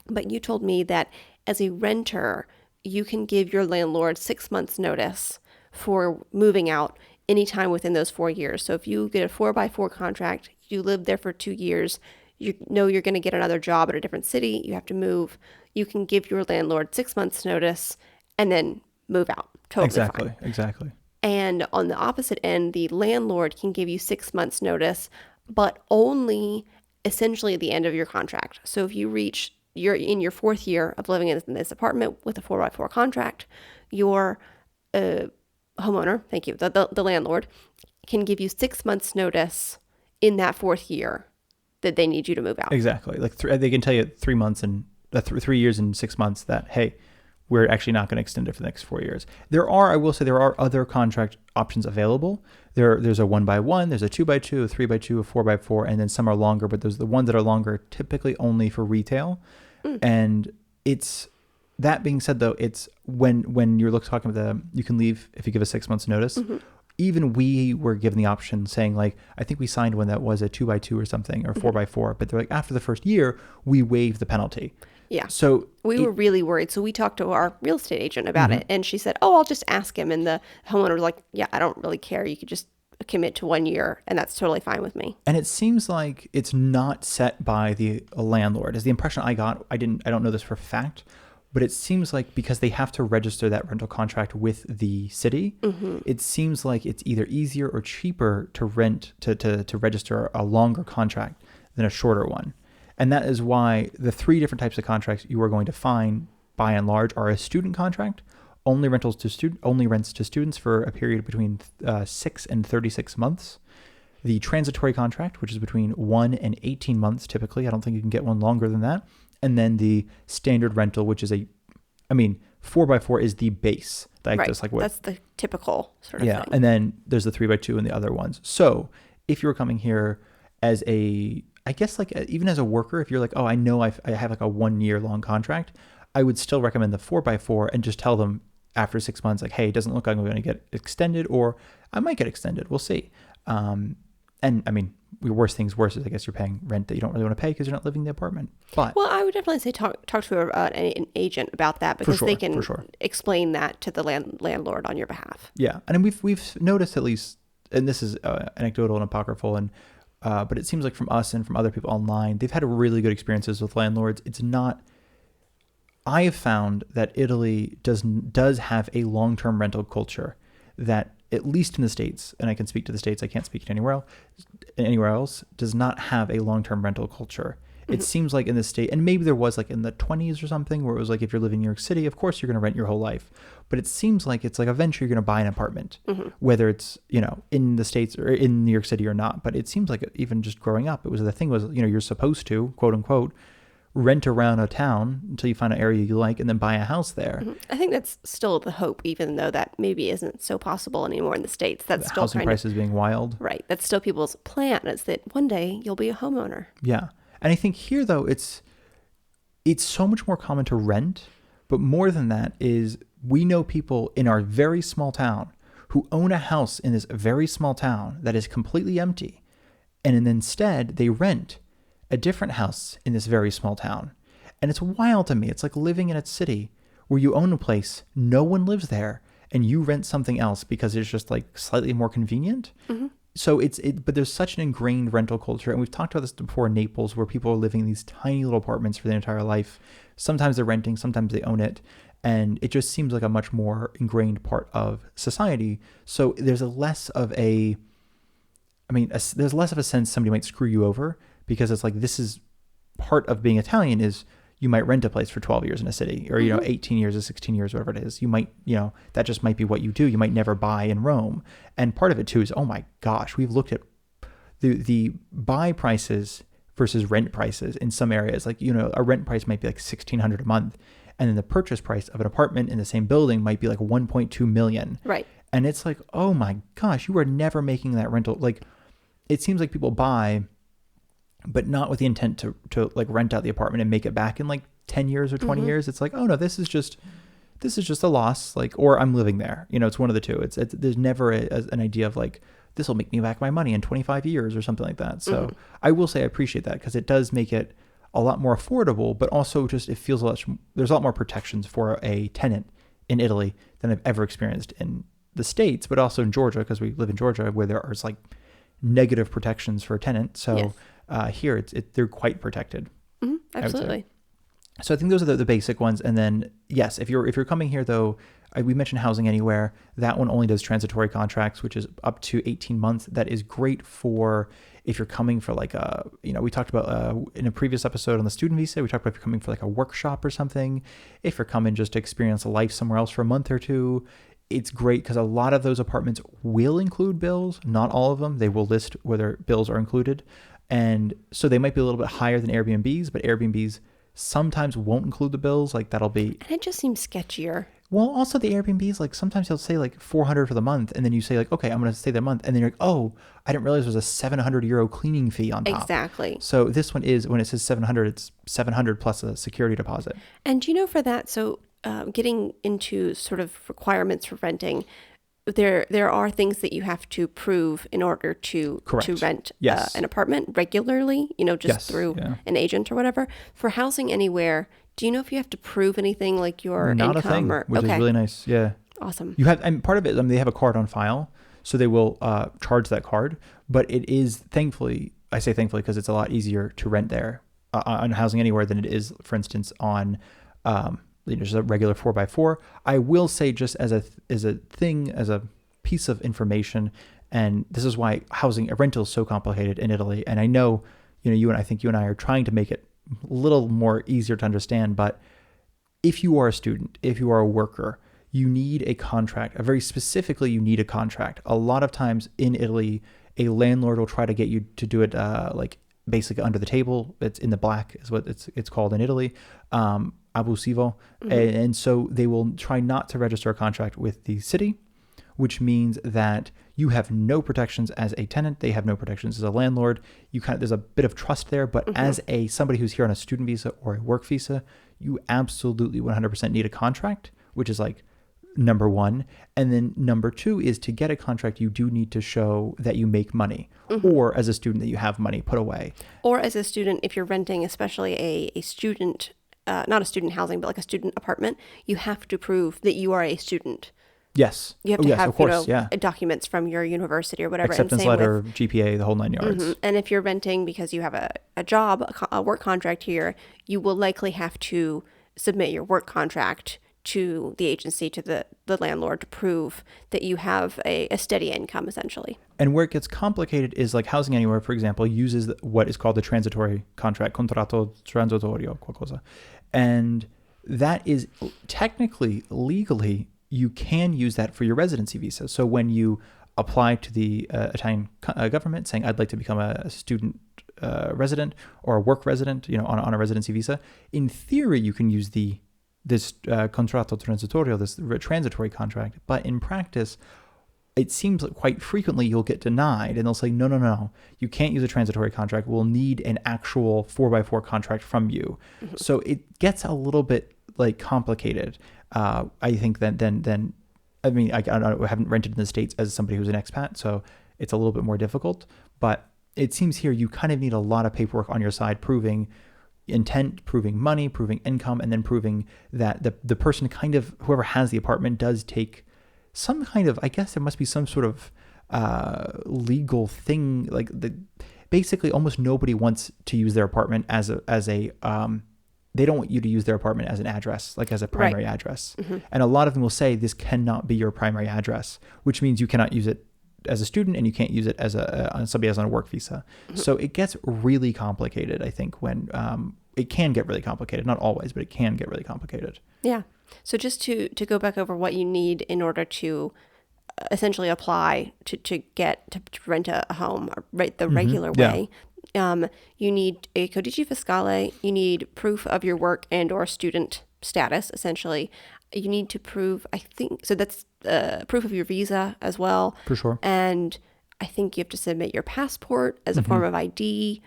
But you told me that as a renter, you can give your landlord 6 months notice for moving out anytime within those 4 years. So if you get a 4x4 contract, you live there for 2 years, you know you're going to get another job at a different city, you have to move, you can give your landlord 6 months notice and then move out. Totally fine. Exactly. And on the opposite end, the landlord can give you 6 months notice, but only essentially at the end of your contract. So if you're in your fourth year of living in this apartment with a 4x4 contract, your homeowner, thank you, the landlord can give you 6 months notice in that fourth year that they need you to move out. Exactly. Like they can tell you 3 months and 3 years and 6 months that, hey, we're actually not going to extend it for the next 4 years. I will say there are other contract options available. There's a 1x1, there's a 2x2, a 3x2, a 4x4, and then some are longer, but those the ones that are longer typically only for retail. And it's, that being said though, it's when you're talking about you can leave if you give a 6 months notice. Even we were given the option saying, like, I think we signed one that was a 2x2 or something, or 4x4, but they're like, after the first year, we waive the penalty. Yeah. So we were really worried. So we talked to our real estate agent about it, and she said, "Oh, I'll just ask him." And the homeowner was like, "Yeah, I don't really care. You could just commit to 1 year, and that's totally fine with me." And it seems like it's not set by the landlord. Is the impression I got. I don't know this for a fact, but it seems like because they have to register that rental contract with the city, it seems like it's either easier or cheaper to register a longer contract than a shorter one. And that is why the 3 different types of contracts you are going to find by and large are a student contract, only rents to students for a period between 6 and 36 months. The transitory contract, which is between 1 and 18 months typically. I don't think you can get one longer than that. And then the standard rental, which is 4x4 is the base. Right. That's the typical sort of thing. And then there's the 3x2 and the other ones. So if you were coming here as even as a worker, if you're like, oh, I know I have like a 1 year long contract, I would still recommend the 4x4 and just tell them after 6 months, like, hey, it doesn't look like I'm going to get extended, or I might get extended. We'll see. And I mean, worst things worse is I guess you're paying rent that you don't really want to pay because you're not living in the apartment. But well, I would definitely say talk to an agent about that, because they can explain that to the landlord on your behalf. Yeah, and we've noticed, at least, and this is anecdotal and apocryphal, and but it seems like from us and from other people online, they've had really good experiences with landlords. It's not. I have found that Italy does have a long-term rental culture that, at least in the States, and I can speak to the States, I can't speak to anywhere else, does not have a long-term rental culture. It seems like in the state, and maybe there was like in the 20s or something, where it was like, if you're living in New York City, of course you're going to rent your whole life. But it seems like it's like eventually you're going to buy an apartment, whether it's, in the States or in New York City or not. But it seems like even just growing up, the thing was, you're supposed to, quote unquote, rent around a town until you find an area you like and then buy a house there. I think that's still the hope, even though that maybe isn't so possible anymore in the States. That's still housing prices being wild. Right. That's still people's plan, is that one day you'll be a homeowner. Yeah. And I think here, though, it's so much more common to rent. But more than that is, we know people in our very small town who own a house in this very small town that is completely empty. And then instead, they rent a different house in this very small town. And it's wild to me. It's like living in a city where you own a place, no one lives there, and you rent something else because it's just like slightly more convenient. So but there's such an ingrained rental culture. And we've talked about this before in Naples, where people are living in these tiny little apartments for their entire life. Sometimes they're renting, sometimes they own it. And it just seems like a much more ingrained part of society. So there's less of a sense somebody might screw you over, because it's like, this is part of being Italian, is you might rent a place for 12 years in a city, or, 18 years or 16 years, whatever it is. You might, that just might be what you do. You might never buy in Rome. And part of it too is, oh my gosh, we've looked at the buy prices versus rent prices in some areas. Like, a rent price might be like $1,600 a month. And then the purchase price of an apartment in the same building might be like 1.2 million. Right. And it's like, oh my gosh, you are never making that rental. Like, it seems like people buy, but not with the intent to like rent out the apartment and make it back in like 10 years or 20 years. It's like, oh no, this is just a loss, like, or I'm living there. It's one of the two. There's never an idea of like, this will make me back my money in 25 years or something like that. So I will say I appreciate that, because it does make it a lot more affordable, but also just, it feels there's a lot more protections for a tenant in Italy than I've ever experienced in the States, but also in Georgia, because we live in Georgia, where there are like negative protections for a tenant. So here they're quite protected. Absolutely. So I think those are the basic ones. And then yes, if you're coming here though, we mentioned Housing Anywhere. That one only does transitory contracts, which is up to 18 months. That is great for if you're coming for like a, we talked about in a previous episode on the student visa, we talked about if you're coming for like a workshop or something. If you're coming just to experience a life somewhere else for a month or two, it's great because a lot of those apartments will include bills. Not all of them. They will list whether bills are included. And so they might be a little bit higher than Airbnbs, but Airbnbs sometimes won't include the bills. Like that'll be, And it just seems sketchier. well, also the Airbnbs, like sometimes they'll say like 400 for the month. And then you say like, okay, I'm going to stay there a month. And then you're like, oh, I didn't realize there's a 700 euro cleaning fee on top. Exactly. So this one is, when it says 700, it's 700 plus a security deposit. And for that, so getting into sort of requirements for renting, there are things that you have to prove in order to Correct. rent Yes. an apartment regularly, just Yes, through yeah. an agent or whatever. For Housing Anywhere, do you know if you have to prove anything like your Not income a thing, or which is really nice. Yeah. Awesome. You have, and part of it, they have a card on file, so they will charge that card. But it is, thankfully, I say thankfully because it's a lot easier to rent there on Housing Anywhere than it is, for instance, on just a regular 4x4. I will say, just as a piece of information, and this is why rental is so complicated in Italy. And I know, I think you and I are trying to make it a little more easier to understand, but if you are a student, if you are a worker, you need a contract. Very specifically, you need a contract. A lot of times in Italy, a landlord will try to get you to do it like basically under the table. It's in the black is what it's called in Italy, abusivo. Mm-hmm. And so they will try not to register a contract with the city, which means that you have no protections as a tenant. They have no protections as a landlord. There's a bit of trust there, but as somebody who's here on a student visa or a work visa, you absolutely 100% need a contract, which is like number one. And then number two is, to get a contract, you do need to show that you make money, or as a student that you have money put away. Or as a student, if you're renting, especially a student, not a student housing, but like a student apartment, you have to prove that you are a student. Yes. You have to have, of course, documents from your university or whatever. Acceptance and letter, GPA, the whole 9 yards. And if you're renting because you have a job, a work contract here, you will likely have to submit your work contract to the agency, to the landlord, to prove that you have a steady income, essentially. And where it gets complicated is like Housing Anywhere, for example, uses what is called the transitory contract, contratto transitorio, qualcosa. And that is technically, legally, you can use that for your residency visa. So when you apply to the Italian government saying, I'd like to become a student resident or a work resident, on a residency visa, in theory, you can use this contratto transitorio, this transitory contract. But in practice, it seems like quite frequently you'll get denied, and they'll say, no, you can't use a transitory contract. We'll need an actual 4x4 contract from you. Mm-hmm. So it gets a little bit like complicated. I think that then I haven't rented in the States as somebody who's an expat, so it's a little bit more difficult. But it seems here you kind of need a lot of paperwork on your side, proving intent, proving money, proving income, and then proving that the person whoever has the apartment does take some kind of, I guess there must be some sort of legal thing. Like basically almost nobody wants to use their apartment as a they don't want you to use their apartment as an address, like as a primary address. Mm-hmm. And a lot of them will say this cannot be your primary address, which means you cannot use it as a student and you can't use it as somebody else on a work visa. Mm-hmm. So it gets really complicated, I think, when it can get really complicated. Not always, but it can get really complicated. Yeah. So just to go back over what you need in order to essentially apply to rent a home the regular way. You need a codice fiscale. You need proof of your work and or student status, essentially. You need to prove, I think, so that's proof of your visa as well. For sure. And I think you have to submit your passport as a form of ID.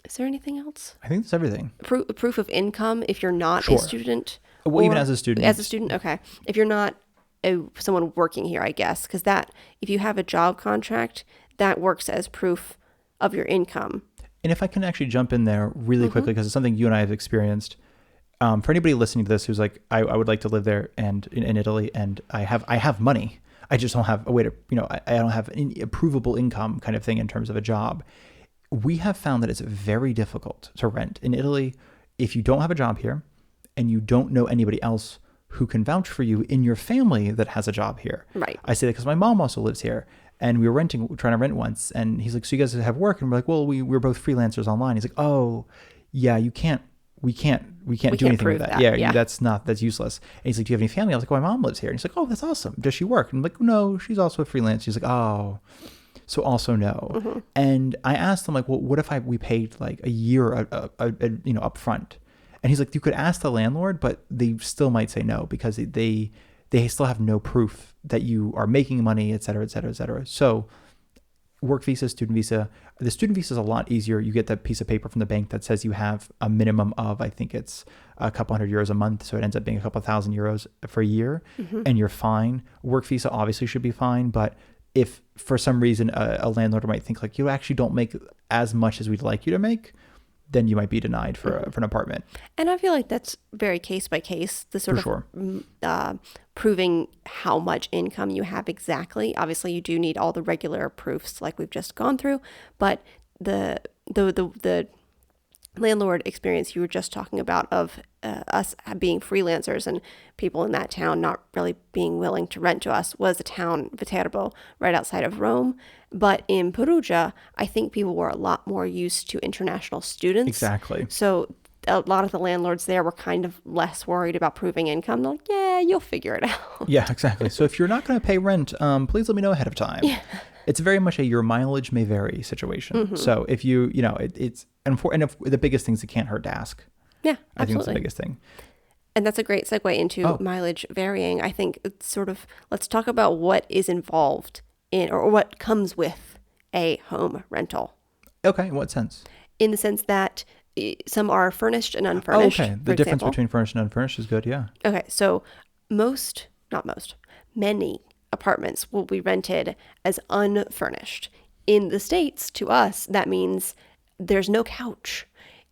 Is there anything else? I think that's everything. Proof of income if you're not a student. Well, even as a student. As a student, okay. If you're not someone working here, I guess, because if you have a job contract, that works as proof of your income. And if I can actually jump in there really quickly, because it's something you and I have experienced. For anybody listening to this who's like, I would like to live there and in Italy, and I have money. I just don't have a way to, I don't have any provable income kind of thing in terms of a job. We have found that it's very difficult to rent in Italy. if you don't have a job here and you don't know anybody else who can vouch for you in your family that has a job here. Right. I say that because my mom also lives here, and we were trying to rent once, and he's like, so you guys have work? And we're like, well, we're both freelancers online. He's like, oh, yeah, we can't do anything with that. Yeah, that's useless. And he's like, do you have any family? I was like, oh, my mom lives here. And he's like, oh, that's awesome. Does she work? And I'm like, no, she's also a freelance. He's like, oh, so also no. Mm-hmm. And I asked him, like, well, what if we paid like a year, up front? And he's like, you could ask the landlord, but they still might say no because they still have no proof that you are making money, et cetera, et cetera, et cetera. So work visa, student visa. The student visa is a lot easier. You get that piece of paper from the bank that says you have a minimum of, I think it's a couple €100 a month. So it ends up being a couple €1,000 for a year, and you're fine. Work visa obviously should be fine. But if for some reason a landlord might think like you actually don't make as much as we'd like you to make, then you might be denied for an apartment. And I feel like that's very case by case, the sort For of proving how much income you have exactly. Obviously, you do need all the regular proofs like we've just gone through, but the landlord experience you were just talking about of us being freelancers and people in that town not really being willing to rent to us was a town, Viterbo, right outside of Rome. But in Perugia, I think people were a lot more used to international students. Exactly. So a lot of the landlords there were kind of less worried about proving income. They're like, yeah, you'll figure it out. Yeah, exactly. So if you're not going to pay rent, please let me know ahead of time. Yeah. It's very much a your mileage may vary situation. So if it's if the biggest things, it can't hurt to ask. Yeah, absolutely. I think that's the biggest thing. And that's a great segue into mileage varying. I think it's sort of, let's talk about what is involved in, or what comes with a home rental. Okay, in what sense? In the sense that some are furnished and unfurnished. Okay, the difference between furnished and unfurnished is good, yeah. Okay, so many apartments will be rented as unfurnished. In the States, to us, that means there's no couch.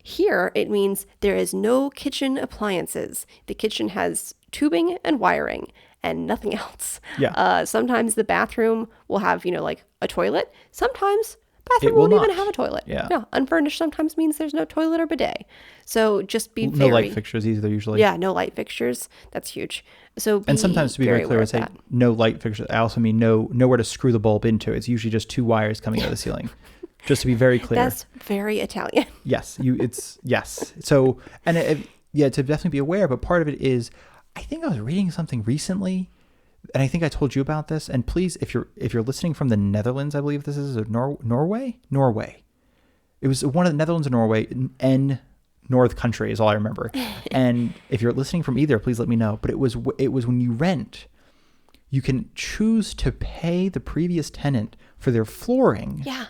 Here, it means there is no kitchen appliances. The kitchen has tubing and wiring and nothing else. Yeah. Sometimes the bathroom will have, like a toilet. Sometimes bathroom won't even have a toilet. Yeah. No, unfurnished sometimes means there's no toilet or bidet. So just be no light fixtures either usually. Yeah, no light fixtures. That's huge. So and sometimes to be very clear, I say no light fixtures. I also mean nowhere to screw the bulb into. It's usually just two wires coming out of the ceiling. Just to be very clear. That's very Italian. Yes, yes. So, and to definitely be aware, but part of it is, I think I was reading something recently, and I think I told you about this. And please, if you're listening from the Netherlands, I believe this is Norway. It was one of the Netherlands or Norway. North country is all I remember. And if you're listening from either, please let me know. But it was when you rent, you can choose to pay the previous tenant for their flooring. Yeah.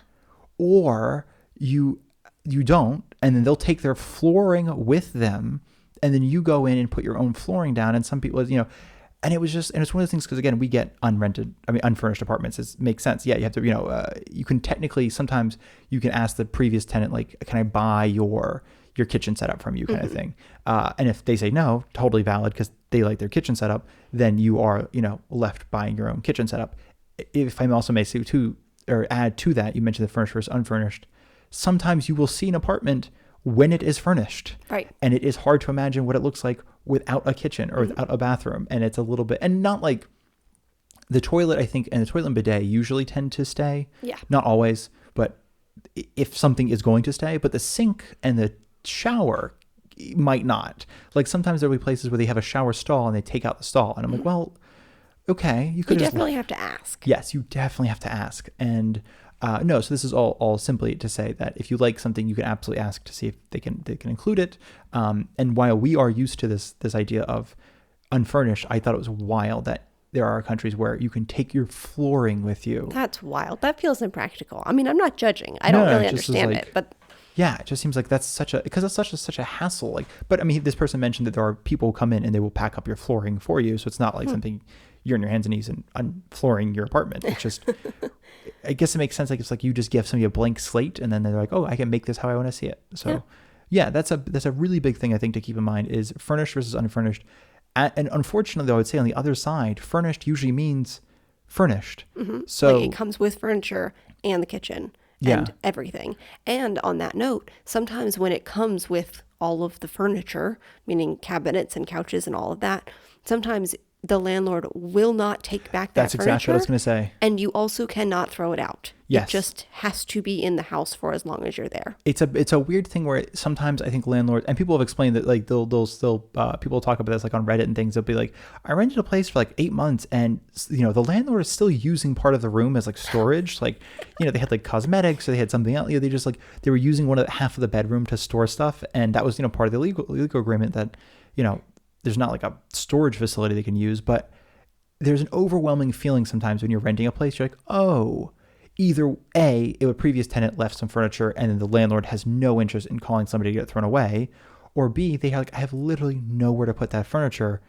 Or you don't, and then they'll take their flooring with them, and then you go in and put your own flooring down. And some people, and it's one of the things, because again, we get unfurnished apartments. It makes sense. Yeah, you have to, you can technically, sometimes you can ask the previous tenant, like, can I buy your kitchen setup from you, kind of thing. And if they say no, totally valid, because they like their kitchen setup, then you are, left buying your own kitchen setup. If I also may say too, or add to that, you mentioned the furnished versus unfurnished. Sometimes you will see an apartment when it is furnished. Right. And it is hard to imagine what it looks like without a kitchen or without a bathroom. And it's a little bit, and not like the toilet, I think, and the toilet and bidet usually tend to stay. Yeah. Not always, but if something is going to stay, but the sink and the shower might not. Like sometimes there'll be places where they have a shower stall and they take out the stall. And I'm like, well, okay, you definitely have to ask. Yes, you definitely have to ask. And no, so this is all simply to say that if you like something, you can absolutely ask to see if they can include it. And while we are used to this idea of unfurnished, I thought it was wild that there are countries where you can take your flooring with you. That's wild. That feels impractical. I mean, I'm not judging. I don't really understand it, but yeah, it just seems like that's such a hassle. Like, but I mean, this person mentioned that there are people who come in and they will pack up your flooring for you, so it's not like something you're on your hands and knees and unflooring your apartment. It's just, I guess it makes sense. Like it's like you just give somebody a blank slate, and then they're like, oh, I can make this how I want to see it. So, yeah, that's a really big thing I think to keep in mind is furnished versus unfurnished. And unfortunately, though, I would say on the other side, furnished usually means furnished. Mm-hmm. So like it comes with furniture and the kitchen. Yeah. and everything. And on that note, sometimes when it comes with all of the furniture, meaning cabinets and couches and all of that, sometimes the landlord will not take back that That's exactly what I was furniture, going to say. and you also cannot throw it out. It Yes. just has to be in the house for as long as you're there. It's a weird thing where sometimes I think landlords and people have explained that like they'll still people talk about this like on Reddit and things. They'll be like, I rented a place for like 8 months and the landlord is still using part of the room as like storage. Like they had like cosmetics or they had something else. They just like they were using half of the bedroom to store stuff, and that was part of the legal agreement that there's not like a storage facility they can use, but there's an overwhelming feeling sometimes when you're renting a place. You're like, oh, either A, a previous tenant left some furniture and then the landlord has no interest in calling somebody to get it thrown away, or B, they're like, I have literally nowhere to put that furniture.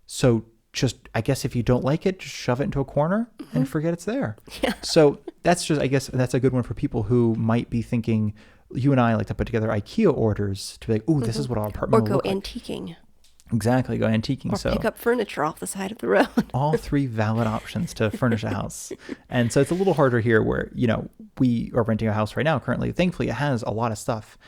So just, I guess if you don't like it, just shove it into a corner and forget it's there. Yeah. So that's just, I guess that's a good one for people who might be thinking, you and I like to put together IKEA orders to be like, oh, this is what our apartment Or will go look like. antiquing. Exactly, go antiquing. Or So pick up furniture off the side of the road. all three valid options to furnish a house. And so it's a little harder here where, we are renting a house right now currently. Thankfully, it has a lot of stuff.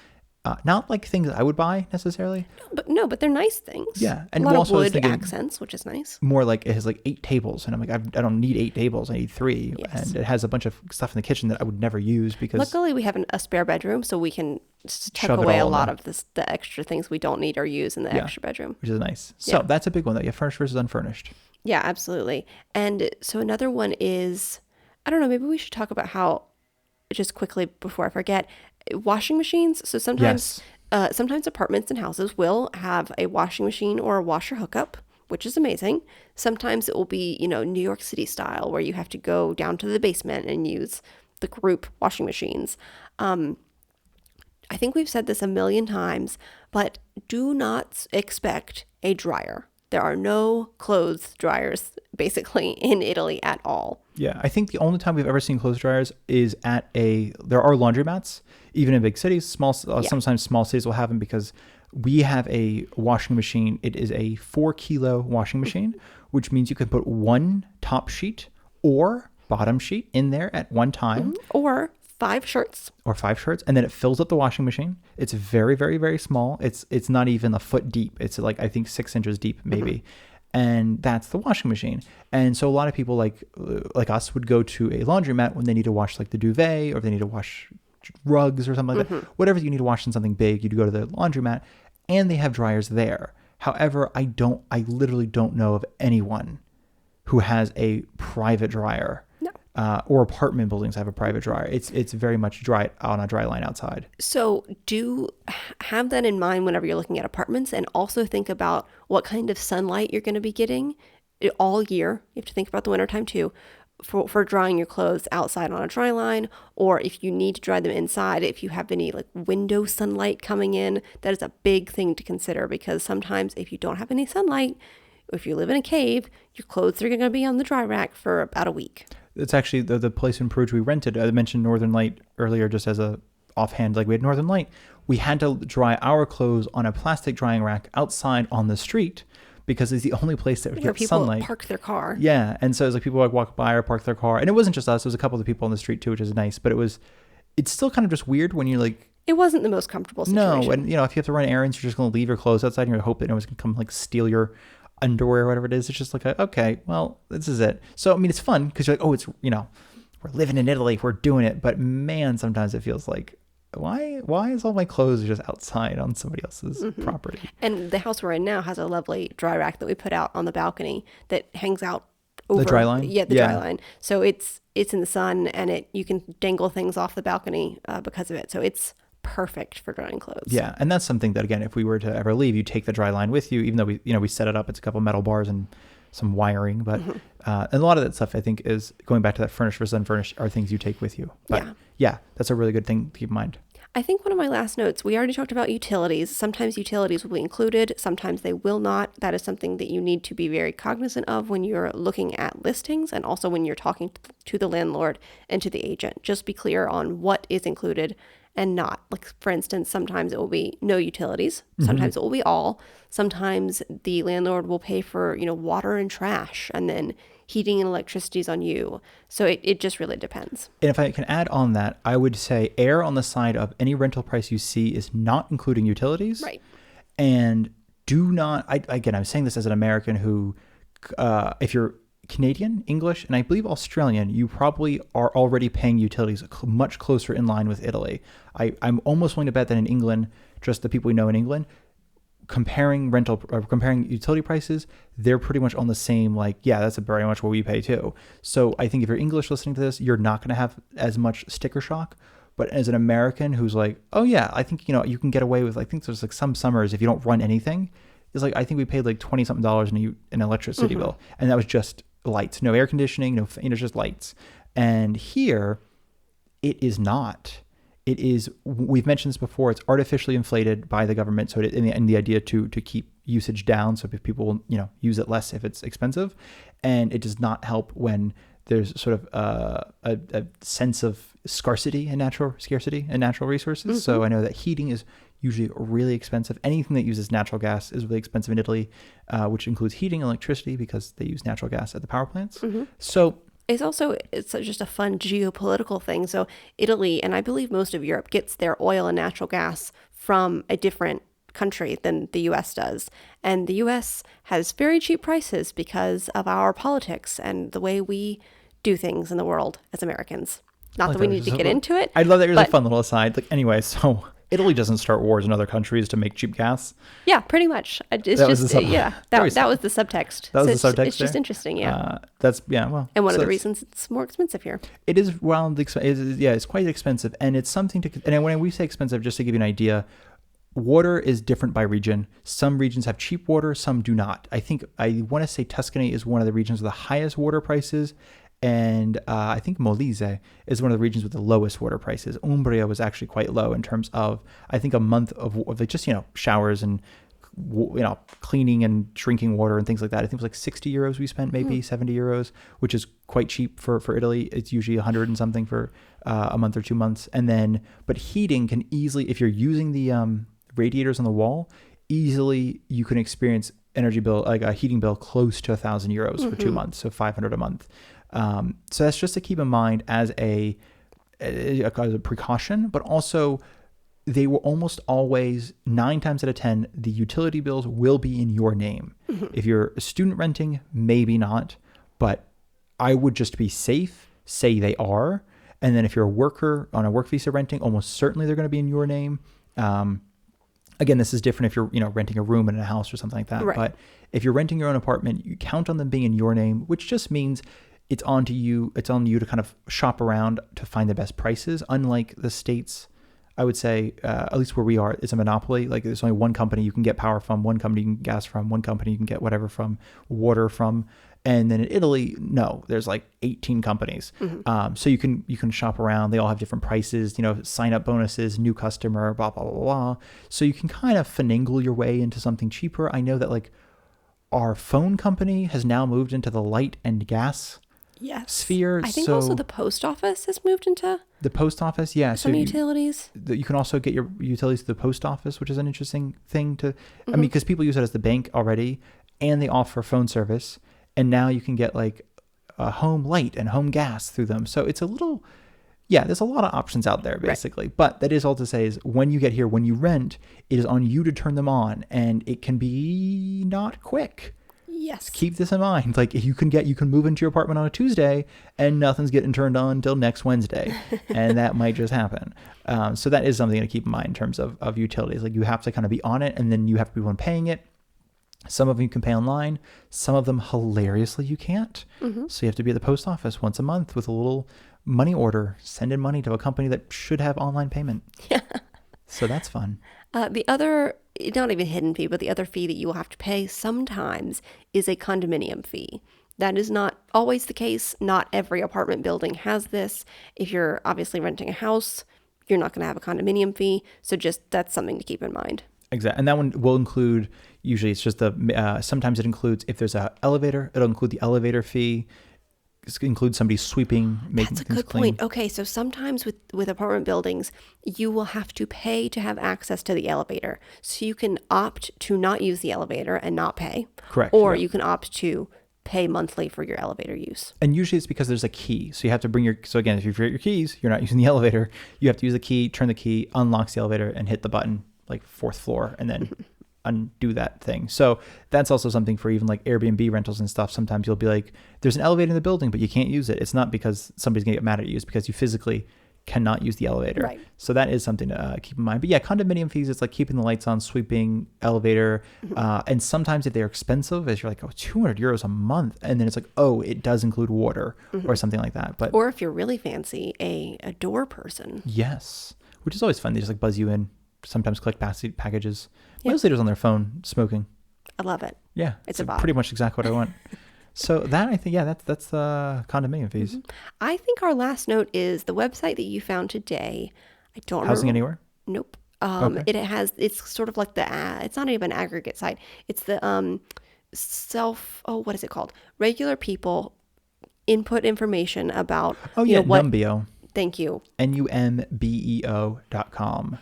Not like things I would buy necessarily. But they're nice things. Yeah. And a lot also of I was wood thinking accents, which is nice. more like it has like 8 tables. And I'm like, I don't need 8 tables. I need 3. Yes. And it has a bunch of stuff in the kitchen that I would never use because Luckily, we have a spare bedroom, so we can tuck Shove it away a all in lot there. of the extra things we don't need or use in the extra bedroom. which is nice. So Yeah. that's a big one though. Yeah, furnished versus unfurnished. Yeah, absolutely. And so another one is, I don't know, maybe we should talk about how, just quickly before I forget, washing machines. So sometimes, sometimes apartments and houses will have a washing machine or a washer hookup, which is amazing. Sometimes it will be, New York City style, where you have to go down to the basement and use the group washing machines. I think we've said this a million times, but do not expect a dryer. There are no clothes dryers basically in Italy at all. Yeah, I think the only time we've ever seen clothes dryers is there are laundromats, even in big cities. Sometimes small cities will have them because we have a washing machine. It is a 4-kilo washing machine, which means you can put one top sheet or bottom sheet in there at one time. Or 5 shirts. Or 5 shirts, and then it fills up the washing machine. It's very, very, very small. It's not even a foot deep. It's like, I think 6 inches deep, maybe. And that's the washing machine. And so a lot of people like us would go to a laundromat when they need to wash like the duvet, or they need to wash rugs or something like that. Whatever you need to wash in something big, you'd go to the laundromat, and they have dryers there. However, I literally don't know of anyone who has a private dryer. Or apartment buildings have a private dryer. It's very much dry on a dry line outside. So do have that in mind whenever you're looking at apartments, and also think about what kind of sunlight you're going to be getting all year. You have to think about the wintertime too, for drying your clothes outside on a dry line, or if you need to dry them inside, if you have any like window sunlight coming in. That is a big thing to consider, because sometimes if you don't have any sunlight, if you live in a cave, your clothes are going to be on the dry rack for about a week. It's actually the place in Peru we rented. I mentioned Northern Light earlier just as a offhand, like we had Northern Light. We had to dry our clothes on a plastic drying rack outside on the street because it's the only place that would Where get people sunlight. park their car. Yeah, and so it's like people like walk by or park their car. And it wasn't just us, it was a couple of people on the street too, which is nice. But it's still kind of just weird when you're like, It wasn't the most comfortable situation. no, and if you have to run errands, you're just going to leave your clothes outside and you hope that no one's going to come like steal your underwear or whatever it is. It's just like, okay, well, this is it. So, I mean, it's fun because you're like, oh, it's, we're living in Italy, we're doing it. But man, sometimes it feels like, why is all my clothes just outside on somebody else's property? And the house we're in now has a lovely dry rack that we put out on the balcony that hangs out over The dry line? Yeah, the dry line. So it's in the sun, and you can dangle things off the balcony because of it. So it's perfect for drying clothes. Yeah, and that's something that, again, if we were to ever leave, you take the dry line with you, even though we set it up. It's a couple metal bars and some wiring, but and a lot of that stuff I think is going back to that furnished versus unfurnished are things you take with you. But yeah, that's a really good thing to keep in mind. I think one of my last notes, we already talked about utilities. Sometimes utilities will be included, sometimes they will not. That is something that you need to be very cognizant of when you're looking at listings, and also when you're talking to the landlord and to the agent. Just be clear on what is included and not. Like, for instance, sometimes it will be no utilities. Sometimes it will be all. Sometimes the landlord will pay for, water and trash, and then heating and electricity is on you. So it just really depends. And if I can add on that, I would say err on the side of any rental price you see is not including utilities. Right. And do not, I'm saying this as an American who, if you're Canadian, English, and I believe Australian, you probably are already paying utilities much closer in line with Italy. I'm almost willing to bet that in England, just the people we know in England, comparing utility prices, they're pretty much on the same, that's very much what we pay too. So I think if you're English listening to this, you're not going to have as much sticker shock. But as an American who's like, oh yeah, I think, you can get away with, I think there's like some summers if you don't run anything, it's like, I think we paid like $20 something in an electricity bill. And that was just lights, no air conditioning, just lights. And here it is not. It is, we've mentioned this before, it's artificially inflated by the government. So in the idea to keep usage down. So if people will, use it less if it's expensive, and it does not help when there's sort of a sense of scarcity and natural resources. So I know that heating is usually really expensive. Anything that uses natural gas is really expensive in Italy, which includes heating and electricity because they use natural gas at the power plants. So it's just a fun geopolitical thing. So Italy, and I believe most of Europe, gets their oil and natural gas from a different country than the US does. And the US has very cheap prices because of our politics and the way we do things in the world as Americans. Not that we need to get into it. I love that. Here's a fun little aside. Anyway, so Italy doesn't start wars in other countries to make cheap gas. Yeah, pretty much. That was the subtext. That was the subtext. It's just interesting, yeah. And one of the reasons it's more expensive here. It is it's quite expensive, and it's something to. And when we say expensive, just to give you an idea, water is different by region. Some regions have cheap water, some do not. I want to say Tuscany is one of the regions with the highest water prices. And I think Molise is one of the regions with the lowest water prices. Umbria was actually quite low in terms of, I think, a month of just, showers and, cleaning and drinking water and things like that. I think it was like 60 euros we spent, maybe 70 euros, which is quite cheap for Italy. It's usually 100 and something for a month or 2 months. And then, but heating can easily, if you're using the radiators on the wall, easily you can experience energy bill, like a heating bill close to 1,000 euros for 2 months. So 500 a month. So that's just to keep in mind as a precaution, but also they will almost always, 9 times out of 10, the utility bills will be in your name. If you're a student renting, maybe not, but I would just be safe, say they are. And then if you're a worker on a work visa renting, almost certainly they're going to be in your name. Again, this is different if you're, renting a room in a house or something like that. Right. But if you're renting your own apartment, you count on them being in your name, which just means it's on you to kind of shop around to find the best prices. Unlike the States, I would say, at least where we are, it's a monopoly. Like there's only one company you can get power from, one company you can get gas from, one company you can get whatever from, water from. And then in Italy, no, there's like 18 companies. So you can shop around. They all have different prices, sign up bonuses, new customer, blah, blah, blah, blah. So you can kind of finagle your way into something cheaper. I know that our phone company has now moved into the light and gas sphere. I think also the post office has moved into the post office. Yeah. Some utilities. You can also get your utilities to the post office, which is an interesting thing to, I mean, because people use it as the bank already, and they offer phone service. And now you can get like a home light and home gas through them. So it's there's a lot of options out there basically. Right. But that is all to say is when you get here, when you rent, it is on you to turn them on, and it can be not quick. Yes. Keep this in mind. Like you can move into your apartment on a Tuesday and nothing's getting turned on until next Wednesday. And that might just happen. So that is something to keep in mind in terms of utilities. Like you have to kind of be on it, and then you have to be one paying it. Some of them you can pay online. Some of them hilariously you can't. So you have to be at the post office once a month with a little money order, send in money to a company that should have online payment. Yeah. So that's fun. The other, not even hidden fee, but the other fee that you will have to pay sometimes is a condominium fee. That is not always the case. Not every apartment building has this. If you're obviously renting a house, you're not going to have a condominium fee. So that's something to keep in mind. Exactly. And that one will include, usually it's just sometimes it includes, if there's an elevator, it'll include the elevator fee. include somebody sweeping, making That's a things good clean. point. Okay, so sometimes with apartment buildings, you will have to pay to have access to the elevator. So you can opt to not use the elevator and not pay. Correct. Or yeah. you can opt to pay monthly for your elevator use. And usually it's because there's a key. So you have to bring so again, if you forget your keys, you're not using the elevator, you have to use the key, turn the key, unlocks the elevator, and hit the button, like 4th floor, and then undo that thing. So that's also something for even like Airbnb rentals and stuff. Sometimes you'll be like, there's an elevator in the building, but you can't use it. It's not because somebody's gonna get mad at you, it's because you physically cannot use the elevator. Right. So that is something to keep in mind. But yeah, condominium fees, it's like keeping the lights on, sweeping, elevator. And sometimes if they're expensive, you're like, oh, 200 euros a month. And then it's like, oh, it does include water or something like that. But Or if you're really fancy, a door person. yes, which is always fun. They just like buzz you in, sometimes collect packages. Most leaders on their phone smoking. I love it. Yeah, It's a vibe. pretty much exactly what I want. So that, I think, yeah, that's condominium fees. I think our last note is the website that you found today. I don't remember. Housing Anywhere? Nope. Okay. It's sort of like it's not even an aggregate site. It's the what is it called? Regular people input information about Oh yeah, what. Numbeo. Thank you. numbeo.com.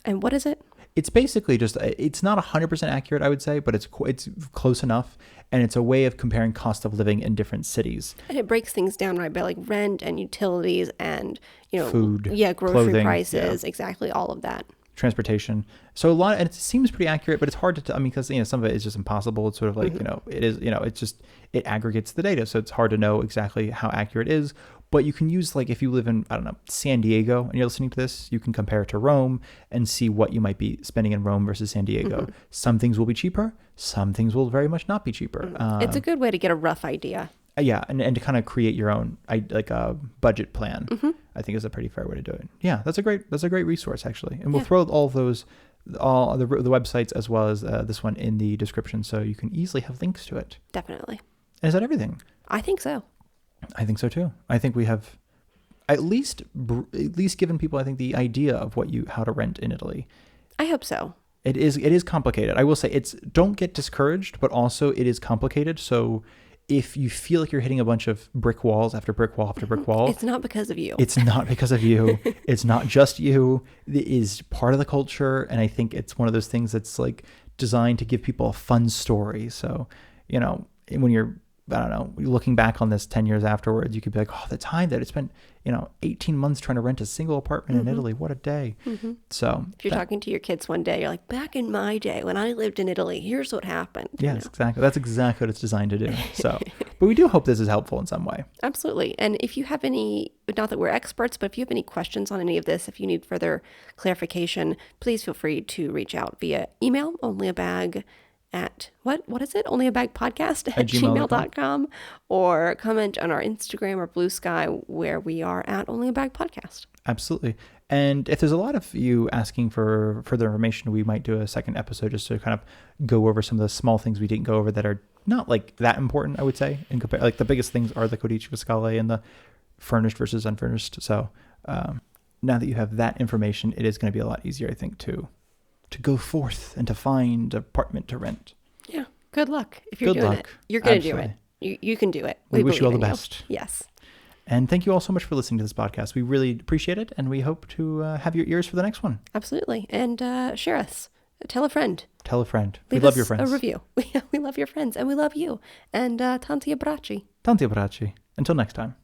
And what is it? It's basically just, it's not 100% accurate, I would say, but it's close enough. And it's a way of comparing cost of living in different cities. And it breaks things down right by like rent and utilities and Food, grocery clothing, prices, exactly all of that. Transportation. So and it seems pretty accurate, but it's hard to tell. I mean, because some of it is just impossible. It's sort of like it is. It's just, it aggregates the data, so it's hard to know exactly how accurate it is. But you can use, like, if you live in, I don't know, San Diego and you're listening to this, you can compare it to Rome and see what you might be spending in Rome versus San Diego. Some things will be cheaper. Some things will very much not be cheaper. It's a good way to get a rough idea. Yeah, and to kind of create your own, like a budget plan, I think is a pretty fair way to do it. Yeah, that's a great resource, actually. And we'll throw all the websites as well as this one in the description, so you can easily have links to it. Definitely. And is that everything? I think so. I think so too. I think we have at least given people, I think, the idea of how to rent in Italy. I hope so. It is complicated. I will say, don't get discouraged, but also it is complicated. So if you feel like you're hitting a bunch of brick walls after brick wall after brick wall, it's not because of you. It's not because of you. It's not just you. It is part of the culture. And I think it's one of those things that's like designed to give people a fun story. So, when you're, I don't know, looking back on this 10 years afterwards, you could be like, oh, the time that I spent, 18 months trying to rent a single apartment in Italy. What a day. So if you're talking to your kids one day, you're like, back in my day when I lived in Italy, here's what happened. Yes, exactly. That's exactly what it's designed to do. So, but we do hope this is helpful in some way. Absolutely. And if you have any, not that we're experts, but if you have any questions on any of this, if you need further clarification, please feel free to reach out via email, onlyabag at what is it? Onlyabagpodcast at gmail.com, or comment on our Instagram or Blue Sky where we are at onlyabagpodcast. Absolutely. And if there's a lot of you asking for further information, we might do a second episode just to kind of go over some of the small things we didn't go over that are not like that important, I would say. Like the biggest things are the codice fiscale and the furnished versus unfurnished. So now that you have that information, it is going to be a lot easier, I think, to go forth and to find an apartment to rent. Yeah. Good luck. If you're doing it, you're going to do it. You can do it. We wish you all the best. Yes. And thank you all so much for listening to this podcast. We really appreciate it. And we hope to have your ears for the next one. Absolutely. And share us. Tell a friend. Tell a friend. Leave we love your friends. A review. We love your friends and we love you. And tanti abbracci. Tanti abbracci. Until next time.